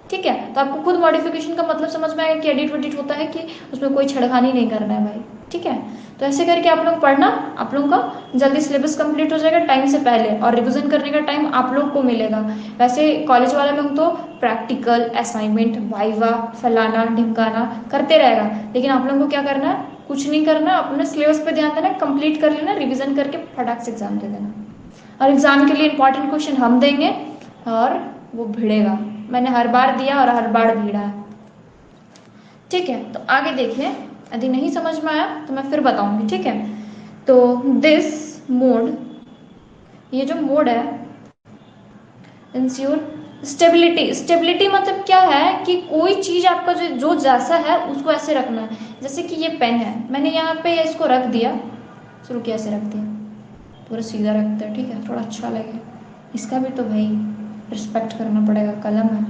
A: ठीक है। तो आपको खुद मॉडिफिकेशन का मतलब समझ में आएगा कि एडिट वेडिट होता है, कि उसमें कोई छेड़खानी नहीं करना है भाई, ठीक है। तो ऐसे करके आप लोग पढ़ना, आप लोगों का जल्दी सिलेबस कंप्लीट हो जाएगा टाइम से पहले, और रिवीजन करने का टाइम आप लोग को मिलेगा। वैसे कॉलेज वाले लोग तो प्रैक्टिकल असाइनमेंट वाइवा फलाना ढिमकाना करते रहेगा, लेकिन आप लोगों को क्या करना है, कुछ नहीं करना, अपने सिलेबस पे ध्यान देना, कंप्लीट कर लेना, रिविजन करके फटाक से एग्जाम दे देना। और एग्जाम के लिए इंपॉर्टेंट क्वेश्चन हम देंगे और वो भिड़ेगा, मैंने हर बार दिया और हर बार भिड़ा है, ठीक है। तो आगे देखिए, यदि नहीं समझ में आया तो मैं फिर बताऊंगी, ठीक है। तो दिस मोड, ये जो मोड है, इंश्योर स्टेबिलिटी। स्टेबिलिटी मतलब क्या है कि कोई चीज आपका जो जैसा है उसको ऐसे रखना है। जैसे कि ये पेन है, मैंने यहाँ पे इसको रख दिया, शुरू कैसे रख दिया, पूरा सीधा रखता है, ठीक है, थोड़ा अच्छा लगे। इसका भी तो भाई रिस्पेक्ट करना पड़ेगा, कलम है।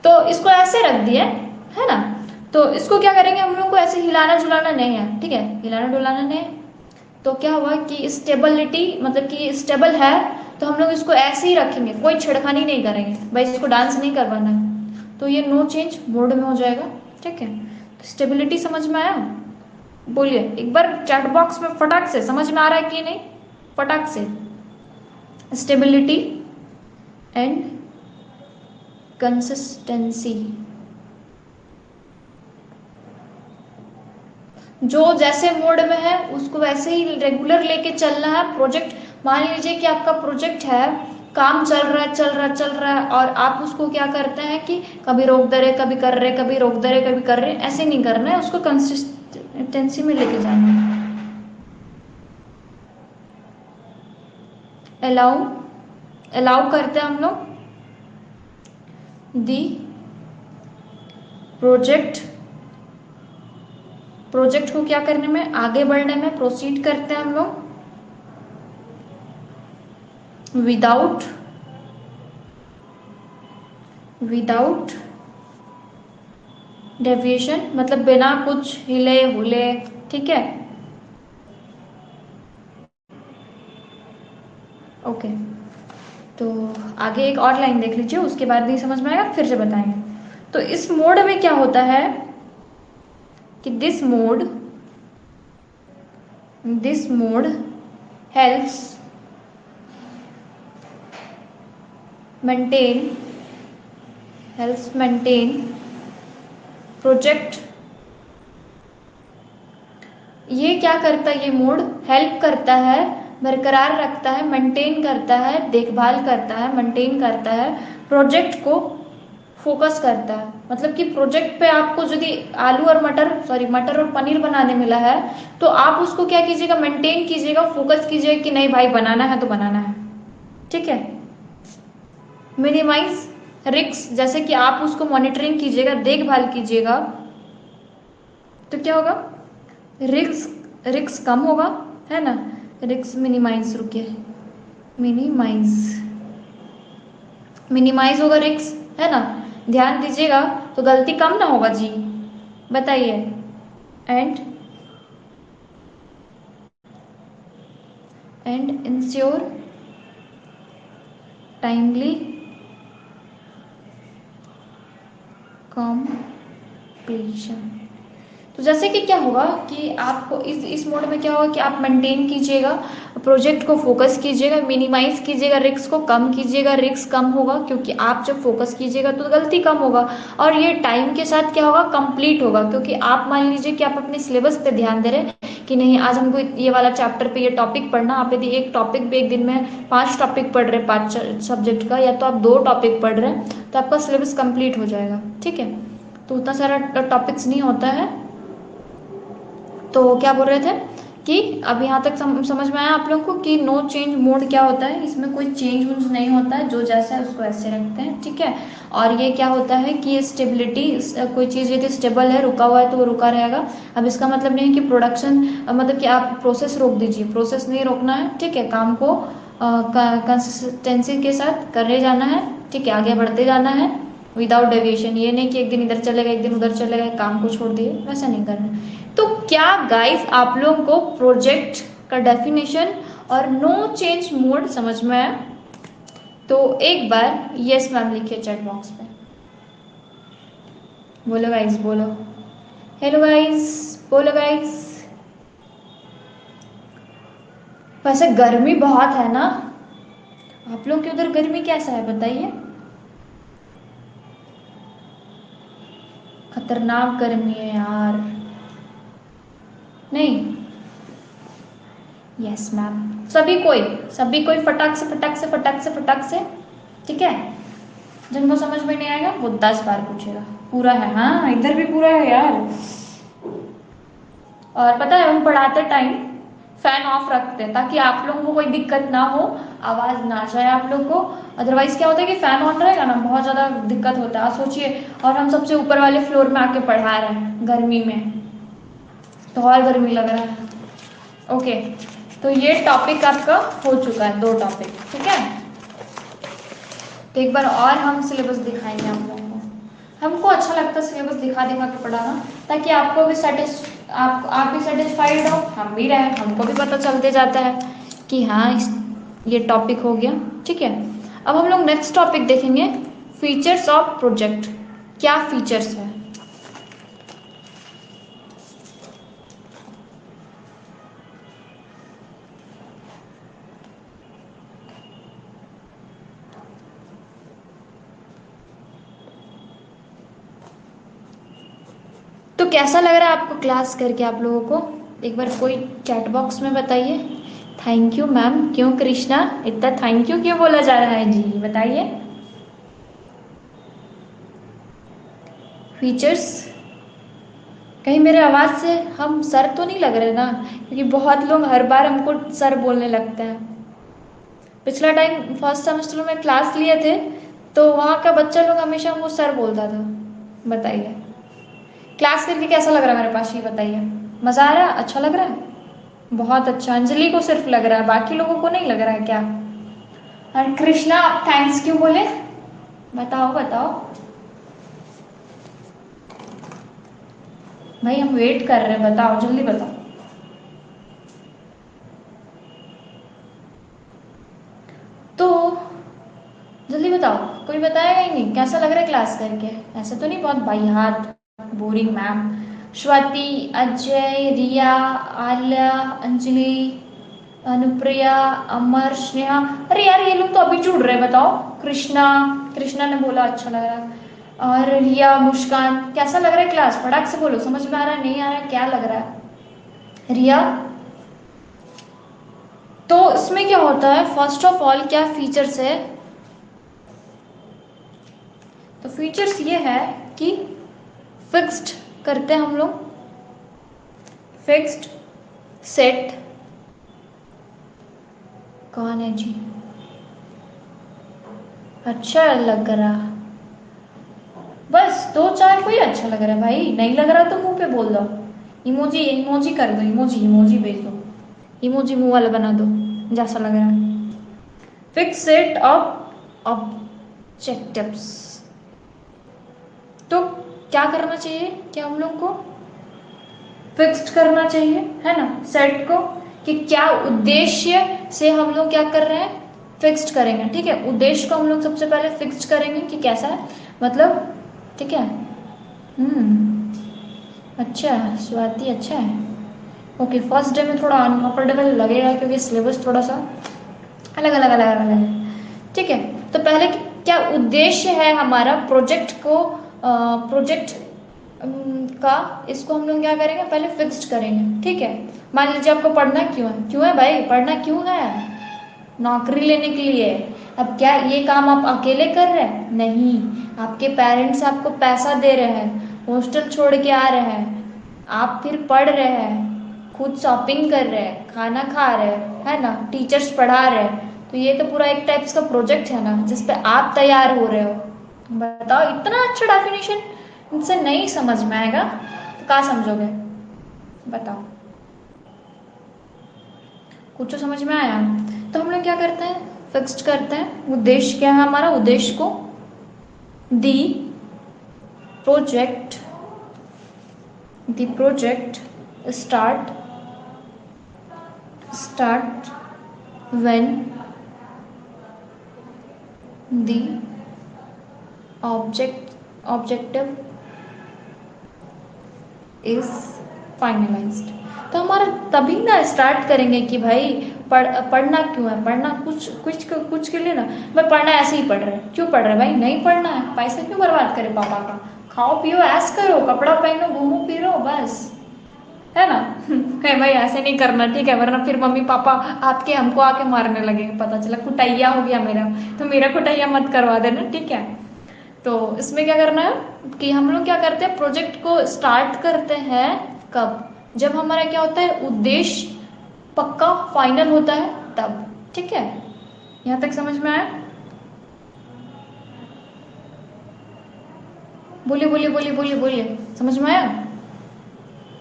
A: तो इसको ऐसे रख दिया है ना। तो इसको क्या करेंगे, हम लोग को ऐसे हिलाना झुलाना नहीं है, ठीक है, हिलाना डुलाना नहीं है। तो क्या हुआ कि स्टेबिलिटी मतलब कि स्टेबल है, तो हम लोग इसको ऐसे ही रखेंगे, कोई छेड़खानी नहीं करेंगे भाई, इसको डांस नहीं करवाना है। तो ये नो चेंज मोड में हो जाएगा, ठीक है। तो स्टेबिलिटी समझ में आया, बोलिए एक बार चैट बॉक्स में फटाक से, समझ में आ रहा है कि नहीं, फटाक से। स्टेबिलिटी एंड कंसिस्टेंसी, जो जैसे मोड में है उसको वैसे ही रेगुलर लेके चलना है। प्रोजेक्ट, मान लीजिए कि आपका प्रोजेक्ट है, काम चल रहा है चल रहा है चल रहा है, और आप उसको क्या करते हैं कि कभी रोक दे रहे, कभी कर रहे, कभी रोक दे रहे, कभी कर रहे, ऐसे नहीं करना है, उसको कंसिस्टेंसी में लेके जाना है। अलाउ, अलाउ करते हैं हम लोग दी प्रोजेक्ट, प्रोजेक्ट को क्या करने में, आगे बढ़ने में प्रोसीड करते हैं हम लोग विदाउट, विदाउट डेविएशन, मतलब बिना कुछ हिले हुले, ठीक है, ओके। तो आगे एक और लाइन देख लीजिए, उसके बाद नहीं समझ में आएगा फिर से बताएंगे। तो इस मोड में क्या होता है कि this mode helps maintain, project. ये क्या करता है, ये मोड हेल्प करता है, बरकरार रखता है, मेंटेन करता है, देखभाल करता है, मेंटेन करता है, प्रोजेक्ट को फोकस करता है। मतलब कि प्रोजेक्ट पे आपको यदि आलू और मटर और पनीर बनाने मिला है, तो आप उसको क्या कीजिएगा, मेंटेन कीजिएगा, फोकस कीजिएगा कि नहीं भाई बनाना है तो बनाना है, ठीक है। मिनिमाइज रिस्क, जैसे कि आप उसको मॉनिटरिंग कीजिएगा, देखभाल कीजिएगा, तो क्या होगा, रिस्क कम होगा, है ना। रिस्क मिनिमाइज, रुकिए, मिनिमाइज, मिनिमाइज होगा रिस्क, है ना, ध्यान दीजिएगा, तो गलती कम ना होगा जी, बताइए। And ensure timely completion. तो जैसे कि क्या होगा कि आपको इस मोड में क्या होगा कि आप मेंटेन कीजिएगा, प्रोजेक्ट को फोकस कीजिएगा, मिनिमाइज कीजिएगा, रिस्क को कम कीजिएगा, रिस्क कम होगा क्योंकि आप जब फोकस कीजिएगा तो गलती कम होगा, और ये टाइम के साथ क्या होगा, कंप्लीट होगा, क्योंकि आप मान लीजिए कि आप अपने सिलेबस पे ध्यान दे रहे हैं कि नहीं आज हमको ये वाला चैप्टर पे ये टॉपिक पढ़ना। आप यदि एक टॉपिक पे एक दिन में 5 टॉपिक पढ़ रहे, 5 सब्जेक्ट का, या तो आप 2 टॉपिक पढ़ रहे हैं, तो आपका सिलेबस कंप्लीट हो जाएगा, ठीक है। तो उतना सारा टॉपिक्स नहीं होता है। तो क्या बोल रहे थे कि अब यहाँ तक समझ में आया आप लोगों को कि नो चेंज मोड क्या होता है। इसमें कोई चेंज वूंज नहीं होता है, जो जैसा है उसको ऐसे रखते हैं, ठीक है। और ये क्या होता है कि स्टेबिलिटी, कोई चीज़ यदि स्टेबल है, रुका हुआ है तो वो रुका रहेगा। अब इसका मतलब नहीं है कि प्रोडक्शन, मतलब कि आप प्रोसेस रोक दीजिए, प्रोसेस नहीं रोकना है, ठीक है। काम को कंसिस्टेंसी के साथ करे जाना है, ठीक है, आगे बढ़ते जाना है विदाउट डेविएशन। ये नहीं कि एक दिन इधर चलेगा एक दिन उधर चलेगा, काम को छोड़ दिए, वैसा नहीं करना। तो क्या गाइस आप लोगों को प्रोजेक्ट का डेफिनेशन और नो चेंज मोड समझ में आया? तो एक बार यस मैम लिखिए चैट बॉक्स पे। बोलो गाइस, बोलो हेलो गाइस, बोलो गाइस। वैसे गर्मी बहुत है ना, आप लोग के उधर गर्मी कैसा है बताइए? खतरनाक गर्मी है यार। नहीं, यस मैम, सभी कोई फटाक से फटाक से फटाक से फटाक से, ठीक है। जिनको समझ में नहीं आएगा वो 10 बार पूछेगा। पूरा है, हाँ इधर भी पूरा है यार। और पता है हम पढ़ाते टाइम फैन ऑफ रखते हैं ताकि आप लोगों को कोई दिक्कत ना हो, आवाज ना जाए आप लोग को। अदरवाइज क्या होता है कि फैन ऑन रहेगा ना, बहुत ज्यादा दिक्कत होता है। आप सोचिए, और हम सबसे ऊपर वाले फ्लोर में आके पढ़ा रहे हैं गर्मी में, तो और गर्मी लग रहा है। ओके, तो ये टॉपिक आपका हो चुका है, 2 टॉपिक, ठीक है। तो एक बार और हम सिलेबस दिखाएंगे आप लोगों को। हमको अच्छा लगता है सिलेबस दिखा दिखा के पढ़ाना, ताकि आपको भी आप भी सेटिस्फाइड हो, हम भी रहे, हमको भी पता चलते जाता है कि हाँ ये टॉपिक हो गया, ठीक है। अब हम लोग नेक्स्ट टॉपिक देखेंगे, फीचर्स ऑफ प्रोजेक्ट। क्या फीचर्स है? तो कैसा लग रहा है आपको क्लास करके आप लोगों को? एक बार कोई चैट बॉक्स में बताइए। थैंक यू मैम, क्यों कृष्णा इतना थैंक यू क्यों बोला जा रहा है जी, बताइए। फीचर्स, कहीं मेरे आवाज से हम सर तो नहीं लग रहे ना? क्योंकि बहुत लोग हर बार हमको सर बोलने लगते हैं। पिछला टाइम फर्स्ट सेमेस्टर में क्लास लिए थे तो वहाँ का बच्चा लोग हमेशा हमको सर बोलता था। बताइए क्लास करके कैसा लग रहा है मेरे पास, ये बताइए। मजा आ रहा है, अच्छा लग रहा है? बहुत अच्छा, अंजलि को सिर्फ लग रहा है, बाकी लोगों को नहीं लग रहा है क्या? और कृष्णा आप थैंक्स क्यों बोले, बताओ बताओ भाई, हम वेट कर रहे हैं, बताओ जल्दी बताओ। तो जल्दी बताओ, कोई बताएगा ही नहीं कैसा लग रहा है क्लास करके? ऐसा तो नहीं बहुत बाइहात बोरिंग मैम? स्वाति, अजय, रिया, आल्या, अंजलि, अनुप्रिया, अमर, स्नेहा, अरे यार ये लोग तो अभी जुड़ रहे हैं, बताओ। कृष्णा, कृष्णा ने बोला अच्छा लग रहा है। और रिया, मुस्कान, कैसा लग रहा है क्लास? फटाक से बोलो, समझ में आ रहा है नहीं आ रहा है, क्या लग रहा है? रिया, तो इसमें क्या होता है, फर्स्ट ऑफ ऑल क्या फीचर्स है? तो फीचर्स ये है कि फिक्स्ड करते हैं हम लोग, फिक्स्ड सेट। कौन है जी? अच्छा लग रहा, बस 2-4 को ही अच्छा लग रहा है भाई, नहीं लग रहा तो मुंह पे बोल दो। इमोजी इमोजी कर दो, इमोजी इमोजी भेज दो, इमोजी मुंह वाला बना दो जैसा लग रहा है। फिक्स सेट ऑफ ऑब्जेक्टिव्स, तो क्या करना चाहिए, क्या हम लोग को फिक्स्ड करना चाहिए, है ना, सेट को, कि क्या उद्देश्य से हम लोग क्या कर रहे हैं, फिक्स्ड करेंगे, ठीक है। उद्देश्य को हम लोग सबसे पहले फिक्स्ड करेंगे कि कैसा है, मतलब, ठीक है। अच्छा स्वाति, अच्छा है। ओके, फर्स्ट डे में थोड़ा अनकंफर्टेबल लगेगा क्योंकि सिलेबस थोड़ा सा अलग अलग अलग अलग है, ठीक है। तो पहले क्या उद्देश्य है हमारा प्रोजेक्ट को, प्रोजेक्ट का, इसको हम लोग क्या करेंगे, पहले फिक्स्ड करेंगे, ठीक है। मान लीजिए आपको पढ़ना क्यों है भाई, पढ़ना क्यों है? नौकरी लेने के लिए। अब क्या ये काम आप अकेले कर रहे हैं? नहीं, आपके पेरेंट्स आपको पैसा दे रहे हैं, हॉस्टल छोड़ के आ रहे हैं, आप फिर पढ़ रहे हैं, खुद शॉपिंग कर रहे हैं, खाना खा रहे हैं, है ना, टीचर्स पढ़ा रहे हैं, तो ये तो पूरा एक टाइप्स का प्रोजेक्ट है ना, जिसपे आप तैयार हो रहे हो। बताओ, इतना अच्छा डेफिनेशन इनसे नहीं समझ में आएगा तो क्या समझोगे? बताओ, कुछ तो समझ में आया? तो हम लोग क्या करते हैं, फिक्स्ड करते हैं उद्देश्य क्या है हमारा। उद्देश्य को the project start when the objective is finalized। तो हमारा तभी ना स्टार्ट करेंगे कि भाई पढ़ना क्यों है, पढ़ना कुछ के लिए ना, भाई पढ़ना ऐसे ही पढ़ रहे हैं, क्यों पढ़ रहे हैं भाई, नहीं पढ़ना है, पैसे क्यों बर्बाद करे पापा का, खाओ पियो ऐश करो, कपड़ा पहनो, घूमो फिरो, बस, है ना। है भाई, ऐसे नहीं करना, ठीक है, वरना फिर मम्मी पापा आपके हमको आके मारने लगेंगे, पता चला कुटैया हो गया मेरा, तो मेरा कुटैया मत करवा देना, ठीक है। तो इसमें क्या करना है कि हम लोग क्या करते हैं, प्रोजेक्ट को स्टार्ट करते हैं कब, जब हमारा क्या होता है, उद्देश्य पक्का फाइनल होता है तब, ठीक है। यहाँ तक समझ में आया? बोलिए बोलिए बोलिए बोलिए बोलिए, समझ में आया?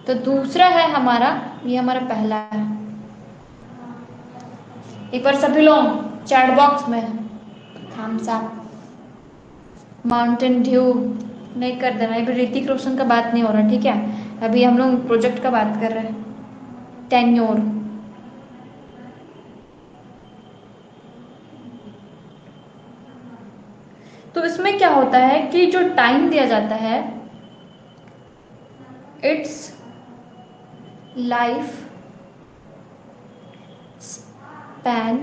A: तो दूसरा है हमारा, ये हमारा पहला है। एक बार सभी लोग चैट बॉक्स में थम्स अप, माउंटेन ड्यू नहीं कर देना, अभी ऋतिक रोशन का बात नहीं हो रहा, ठीक है, अभी हम लोग प्रोजेक्ट का बात कर रहे हैं, टेन्योर। तो इसमें क्या होता है कि जो टाइम दिया जाता है, इट्स लाइफ स्पैन,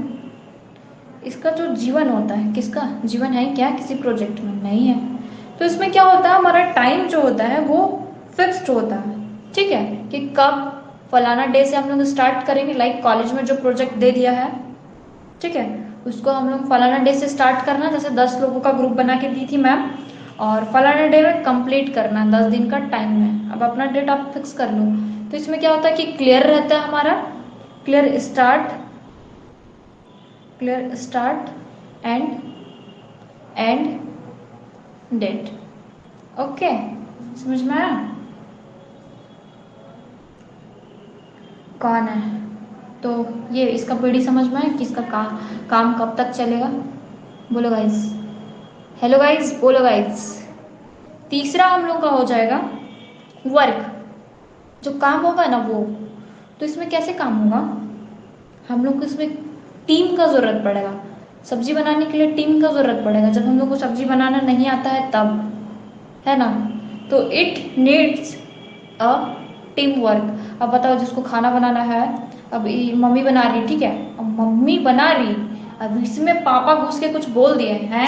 A: इसका जो जीवन होता है, किसका जीवन है क्या किसी प्रोजेक्ट में, नहीं है। तो इसमें क्या होता है, हमारा टाइम जो होता है वो फिक्स्ड होता है, ठीक है, कि कब फलाना डे से हम लोग स्टार्ट करेंगे, लाइक कॉलेज में जो प्रोजेक्ट दे दिया है, ठीक है, उसको हम लोग फलाना डे से स्टार्ट करना, जैसे 10 लोगों का ग्रुप बना के दी थी मैम, और फलाना डे में कंप्लीट करना, 10 दिन का टाइम है, अब अपना डेट आप फिक्स कर लो। तो इसमें क्या होता है कि क्लियर रहता है हमारा, clear start and date, okay, समझ में आया? कौन है? तो ये इसका पीढ़ी समझ में है कि इसका काम कब तक चलेगा? बोलो गाइस, हेलो गाइस, बोलो गाइस। तीसरा हम लोग का हो जाएगा वर्क, जो काम होगा ना वो। तो इसमें कैसे काम होगा, हम लोग को इसमें टीम का जरूरत पड़ेगा, सब्जी बनाने के लिए टीम का जरूरत पड़ेगा, जब हम लोग को सब्जी बनाना नहीं आता है तब, है ना। तो it needs a team work. अब बताओ, जिसको खाना बनाना है, अब मम्मी बना रही, ठीक है, अब मम्मी बना रही, अब इसमें पापा घुस के कुछ बोल दिए हैं,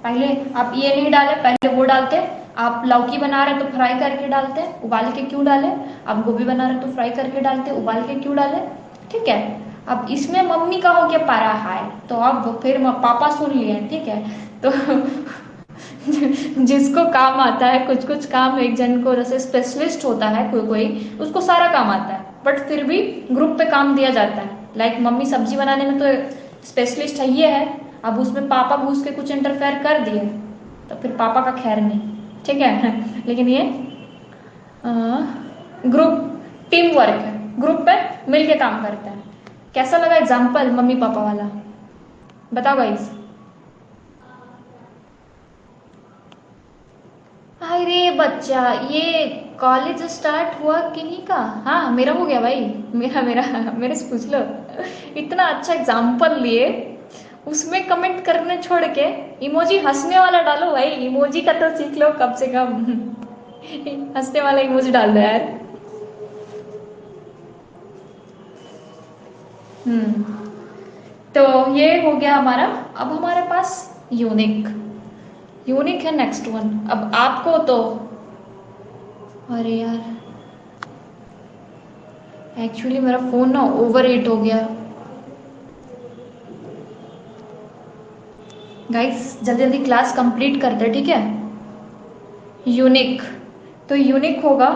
A: पहले आप ये नहीं डाले, पहले वो डालते, आप लौकी बना रहे तो फ्राई करके डालते, उबाल के क्यों डाले, आप गोभी बना रहे तो फ्राई करके डालते, उबाल के क्यों डाले, ठीक है। अब इसमें मम्मी का हो गया पारा हाय, तो अब फिर पापा सुन लिए, ठीक है। तो जिसको काम आता है, कुछ कुछ काम एक जन को, जैसे स्पेशलिस्ट होता है कोई कोई, उसको सारा काम आता है, बट फिर भी ग्रुप पे काम दिया जाता है, लाइक मम्मी सब्जी बनाने में तो स्पेशलिस्ट है, ये है, अब उसमें पापा घुस के कुछ इंटरफेयर कर दिए तो फिर पापा का खैर नहीं, ठीक है। लेकिन ये ग्रुप टीम वर्क है, ग्रुप पे मिल के काम करते हैं। कैसा लगा एग्जाम्पल मम्मी पापा वाला, बताओ गाइस। अरे बच्चा, ये कॉलेज स्टार्ट हुआ किन्हीं का? हाँ, मेरा हो गया भाई, मेरा मेरा मेरे से पूछ लो। इतना अच्छा एग्जाम्पल लिए, उसमें कमेंट करने छोड़ के इमोजी हंसने वाला डालो भाई, इमोजी का तो सीख लो कम से कम। हंसने वाला इमोजी डाल दो यार। तो ये हो गया हमारा। अब हमारे पास यूनिक, यूनिक है नेक्स्ट वन। अब आपको तो, अरे यार, एक्चुअली मेरा फोन ना ओवर हीट हो गया। गाइस जल्दी जल्दी क्लास कंप्लीट करते, ठीक है। यूनिक, तो यूनिक होगा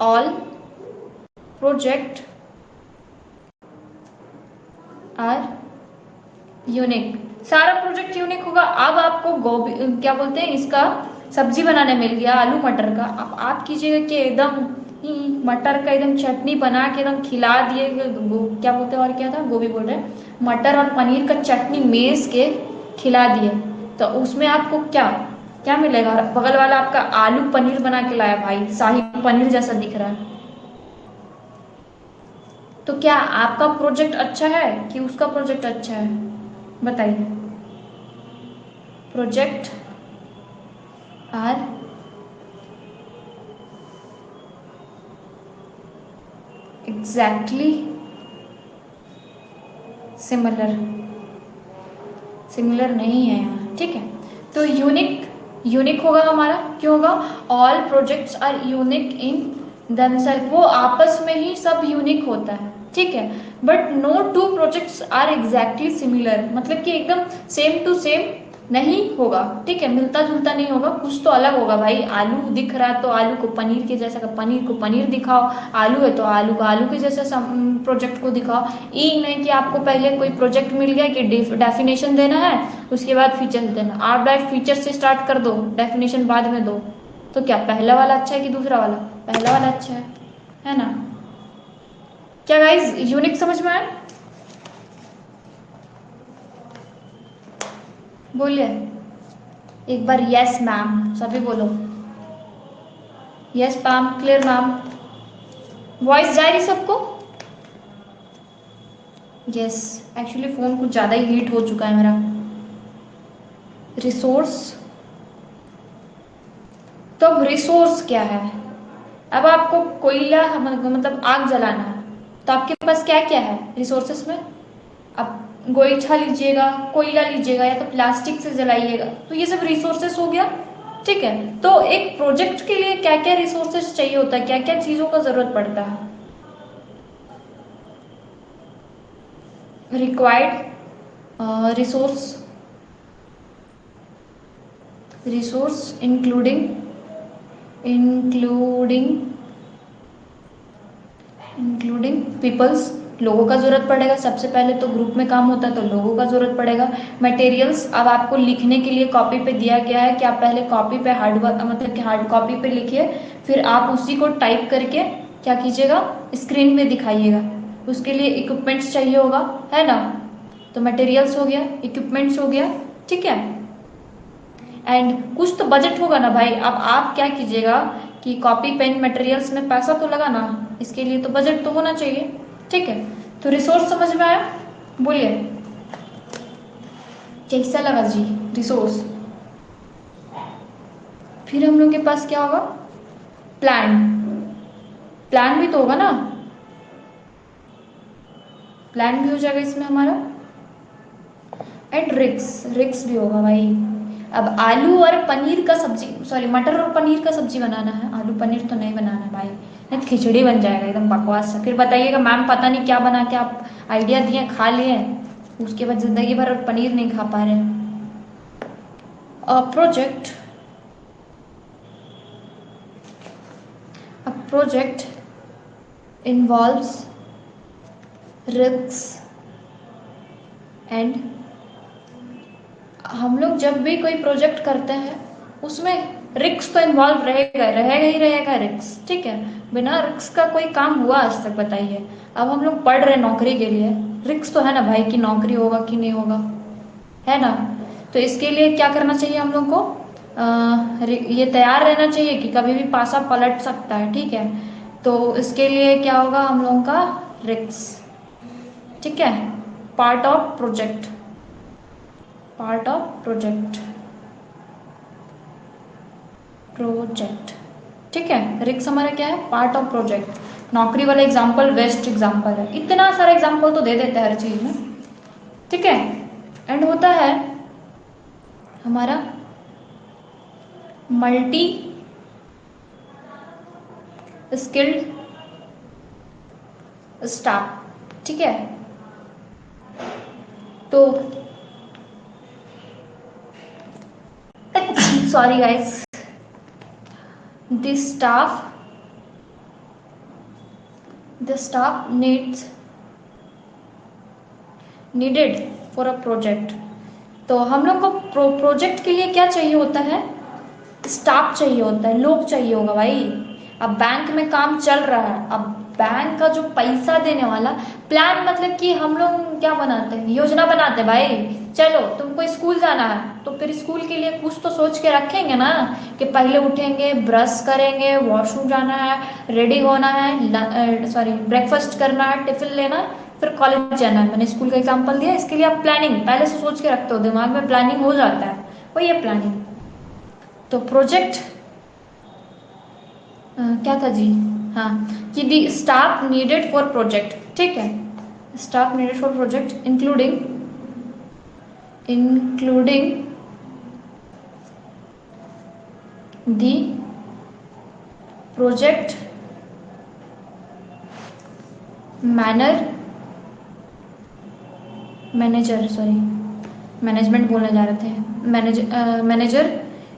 A: ऑल प्रोजेक्ट आर यूनिक, सारा प्रोजेक्ट यूनिक होगा। अब आपको गोभी क्या बोलते हैं इसका सब्जी बनाने मिल गया आलू मटर का, अब आप कीजिएगा कि एकदम मटर का एकदम चटनी बना के एकदम खिला दिए, क्या बोलते हैं और क्या था, गोभी बोल रहे हैं, मटर और पनीर का चटनी मेस के खिला दिए, तो उसमें आपको क्या क्या मिलेगा? बगल वाला आपका आलू पनीर बना के लाया भाई, शाही पनीर जैसा दिख रहा है। तो क्या आपका प्रोजेक्ट अच्छा है कि उसका प्रोजेक्ट अच्छा है? बताइए। Project are exactly similar, similar नहीं है यहाँ, ठीक है। तो यूनिक, यूनिक होगा हमारा, क्यों होगा? All projects are unique in themselves, वो आपस में ही सब यूनिक होता है, ठीक है। But no two projects are exactly similar, मतलब कि एकदम सेम टू सेम नहीं होगा, ठीक है, मिलता जुलता नहीं होगा, कुछ तो अलग होगा भाई। आलू दिख रहा है तो आलू को पनीर के जैसा, पनीर को पनीर दिखाओ, आलू है तो आलू को आलू के जैसा प्रोजेक्ट को दिखाओ। ये नहीं कि आपको पहले कोई प्रोजेक्ट मिल गया कि डेफिनेशन देना है, उसके बाद फीचर्स देना, आप डायरेक्ट फीचर से स्टार्ट कर दो, डेफिनेशन बाद में दो, तो क्या पहला वाला अच्छा है कि दूसरा वाला? पहला वाला अच्छा है ना? क्या गाइज यूनिक समझ में आया? बोलिए एक बार यस मैम, सभी बोलो yes ma'am, clear ma'am, voice जा रही सबको? यस, एक्चुअली फोन कुछ ज्यादा ही हीट हो चुका है मेरा। रिसोर्स, तो अब रिसोर्स क्या है? अब आपको कोयला मतलब आग जलाना है, तो आपके पास क्या क्या है रिसोर्सेस में? आप गोईठा लीजिएगा, कोयला लीजिएगा, या तो प्लास्टिक से जलाइएगा, तो ये सब रिसोर्सेस हो गया, ठीक है। तो एक प्रोजेक्ट के लिए क्या क्या रिसोर्सेस चाहिए होता है, क्या क्या चीजों का जरूरत पड़ता है? Required resource, resource including including peoples, लोगों का जरूरत पड़ेगा, सबसे पहले तो ग्रुप में काम होता है तो लोगों का जरूरत पड़ेगा। मटेरियल्स, अब आपको लिखने के लिए कॉपी पे दिया गया है कि आप पहले कॉपी पे हार्ड वर्क मतलब कि हार्ड कॉपी पे लिखिए, फिर आप उसी को टाइप करके क्या कीजिएगा, स्क्रीन में दिखाइएगा। उसके लिए इक्विपमेंट्स चाहिए होगा, है ना? तो मटेरियल्स हो गया, इक्विपमेंट्स हो गया, ठीक है। एंड कुछ तो बजट होगा ना भाई, अब आप क्या कीजिएगा कि कॉपी पेन मटेरियल्स में पैसा तो लगाना, इसके लिए तो बजट तो होना चाहिए, ठीक है। तो रिसोर्स समझ में आया? बोलिए कैसा लगा जी रिसोर्स? फिर हम लोग के पास क्या होगा? प्लान, प्लान भी तो होगा ना, प्लान भी हो जाएगा इसमें हमारा। एंड रिक्स, रिक्स भी होगा भाई। अब आलू और पनीर का सब्जी, सॉरी मटर और पनीर का सब्जी बनाना है, आलू पनीर तो नहीं बनाना है भाई, नहीं तो खिचड़ी बन जाएगा एकदम बकवास सा, फिर बताइएगा मैम पता नहीं क्या बना के आप आइडिया दिए खा लिए, उसके बाद जिंदगी भर पनीर नहीं खा पा रहे। Project, a project involves risks and, हम लोग जब भी कोई प्रोजेक्ट करते हैं उसमें रिक्स तो इन्वॉल्व रहेगा, रहेगा ही रहेगा रिक्स, ठीक है। बिना रिक्स का कोई काम हुआ आज तक? बताइए। अब हम लोग पढ़ रहे नौकरी के लिए, रिक्स तो है ना भाई कि नौकरी होगा कि नहीं होगा, है ना? तो इसके लिए क्या करना चाहिए हम लोग को? ये तैयार रहना चाहिए कि कभी भी पासा पलट सकता है, ठीक है। तो इसके लिए क्या होगा हम लोगों का? रिक्स, ठीक है, part of project, part of project, project, ठीक है। रिक्स हमारा क्या है? Part of project. नौकरी वाला एग्जाम्पल बेस्ट एग्जाम्पल है, इतना सारा एग्जाम्पल तो दे देते हैं हर चीज में, ठीक है। एंड होता है हमारा मल्टी स्किल्ड स्टाफ, ठीक है। तो sorry guys, this staff, the staff needed for a project. तो हम लोग को प्रोजेक्ट के लिए क्या चाहिए होता है, स्टाफ चाहिए होता है, लोग चाहिए होगा भाई। अब बैंक में काम चल रहा है, अब बैंक का जो पैसा देने वाला प्लान, मतलब कि हम लोग क्या बनाते हैं, योजना बनाते हैं भाई। चलो तुमको स्कूल जाना है तो फिर स्कूल के लिए कुछ तो सोच के रखेंगे ना, कि पहले उठेंगे, ब्रश करेंगे, वॉशरूम जाना है, रेडी होना है, सॉरी ब्रेकफास्ट करना है, टिफिन लेना है, फिर कॉलेज जाना है। मैंने स्कूल का एग्जाम्पल दिया, इसके लिए आप प्लानिंग पहले से सोच के रखते हो, दिमाग में प्लानिंग हो जाता है, वही है प्लानिंग। तो प्रोजेक्ट क्या था जी, हाँ, कि दी स्टाफ नीडेड फॉर प्रोजेक्ट, ठीक है, staff needed for project including the project manner manager, sorry management बोलने जा रहे थे, मैनेजर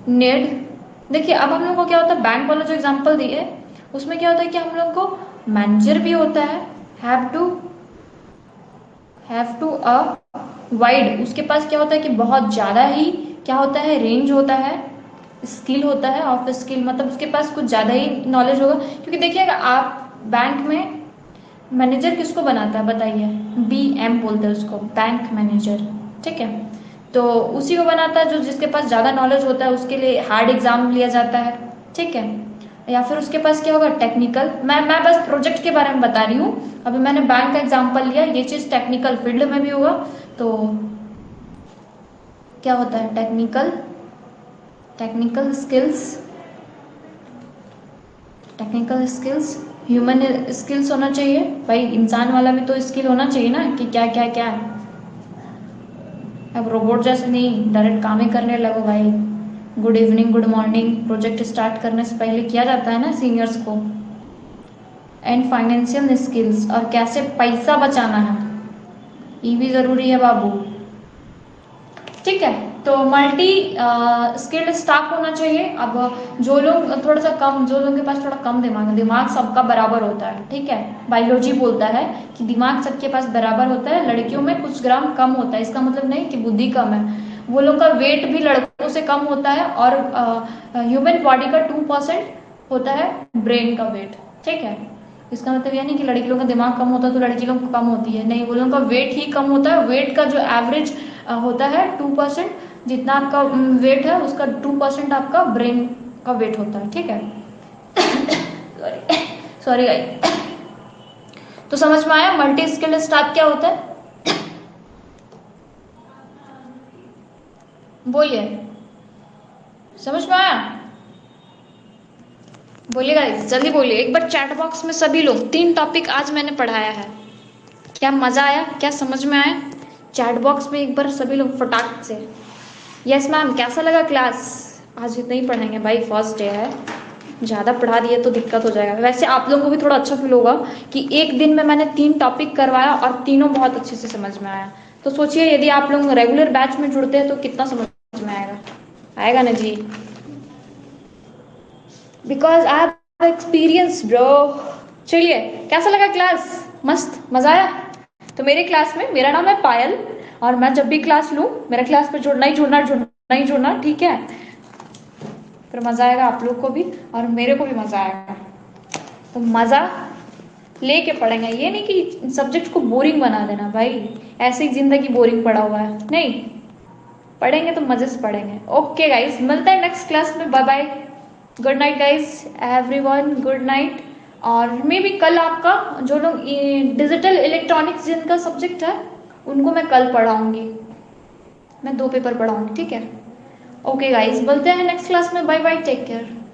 A: नेड। देखिए अब हम लोग को क्या होता है, बैंक वाला जो एग्जांपल दिए उसमें क्या होता है कि हम लोग को मैनेजर भी होता है, हैव टू अ वाइड, उसके पास क्या होता है कि बहुत ज़्यादा ही क्या होता है, रेंज होता है, स्किल होता है, ऑफ स्किल, मतलब उसके पास कुछ ज़्यादा ही नॉलेज होगा। क्योंकि देखिएगा आप बैंक में मैनेजर किसको बनाता है बताइए, BM बोलते हैं उसको, बैंक मैनेजर, ठीक है। तो उसी को बनाता है जो जिसके पास ज़्यादा नॉलेज होता है, उसके लिए हार्ड एग्जाम लिया जाता है, ठीक है। या फिर उसके पास क्या होगा, टेक्निकल, मैं बस प्रोजेक्ट के बारे में बता रही हूँ, अभी मैंने बैंक का एग्जाम्पल लिया, ये चीज़ टेक्निकल फील्ड में भी होगा। तो क्या होता है, technical skills, technical skills, human skills होना चाहिए भाई, इंसान वाला भी तो स्किल होना चाहिए ना, कि क्या क्या क्या है। अब रोबोट जैसे नहीं डायरेक्ट काम ही करने लगो भाई। Good evening, good morning project start करने से पहले किया जाता है ना सीनियर्स को। एंड फाइनेंशियल स्किल्स, और कैसे पैसा बचाना है, ये भी ज़रूरी है बाबू, ठीक है। तो मल्टी स्किल्ड स्टाफ होना चाहिए। अब जो लोग थोड़ा सा कम, जो लोगों के पास थोड़ा कम दिमाग है, दिमाग सबका बराबर होता है, ठीक है, बायोलॉजी बोलता है कि दिमाग सबके पास बराबर होता है, लड़कियों में कुछ ग्राम कम होता है, इसका मतलब नहीं कि बुद्धि कम है, वो लोग का वेट भी लड़कों से कम होता है, और ह्यूमन बॉडी का 2% होता है ब्रेन का वेट, ठीक है। इसका मतलब यह नहीं कि लड़की लोगों का दिमाग कम होता है तो लड़की लोग कम होती है, नहीं, वो लोगों का वेट ही कम होता है, वेट का जो एवरेज होता है 2%, जितना आपका वेट है उसका 2% आपका ब्रेन का वेट होता है, ठीक है। Sorry sorry guys. तो समझ में आया मल्टी स्किल्ड स्टाफ क्या होता है, बोलिए, समझ में आया, बोलिए गाइस, जल्दी बोलिए एक बार चैट बॉक्स में सभी लोग। 3 टॉपिक आज मैंने पढ़ाया है, क्या मजा आया, क्या समझ में आया, चैट बॉक्स में एक बार सभी लोग फटाक से। यस मैम, कैसा लगा क्लास, आज इतना ही पढ़ाएंगे भाई, फर्स्ट डे है, ज़्यादा पढ़ा दिए तो दिक्कत हो जाएगा। वैसे आप लोगों को भी थोड़ा अच्छा फील होगा कि एक दिन में मैंने 3 टॉपिक करवाया और तीनों बहुत अच्छे से समझ में आया। तो सोचिए यदि आप लोग रेगुलर बैच में जुड़ते हैं तो कितना समझ में आएगा, आएगा ना जी, because I have experience bro. चलिए, कैसा लगा क्लास, मस्त मजा आया। तो मेरे क्लास में, मेरा नाम है पायल, और मैं जब भी क्लास लूँ मेरे क्लास में जुड़ना ही जुड़ना, जुड़ना ही जुड़ना, ठीक है। फिर मजा आएगा आप लोग को भी और मेरे को भी मजा आएगा। तो मजा लेके पढ़ेंगे, ये नहीं कि सब्जेक्ट को बोरिंग बना देना भाई, ऐसे ही जिंदगी बोरिंग पड़ा हुआ है, नहीं, पढ़ेंगे तो मजे से पढ़ेंगे। ओके गाइस, मिलते हैं नेक्स्ट क्लास में, bye bye, good night guys, everyone good night. और मे बी कल आपका जो लोग डिजिटल इलेक्ट्रॉनिक्स जिनका सब्जेक्ट है उनको मैं कल पढ़ाऊंगी, मैं 2 पेपर पढ़ाऊंगी, ठीक है। ओके गाइस, मिलते हैं नेक्स्ट क्लास में, बाय बाय, टेक केयर।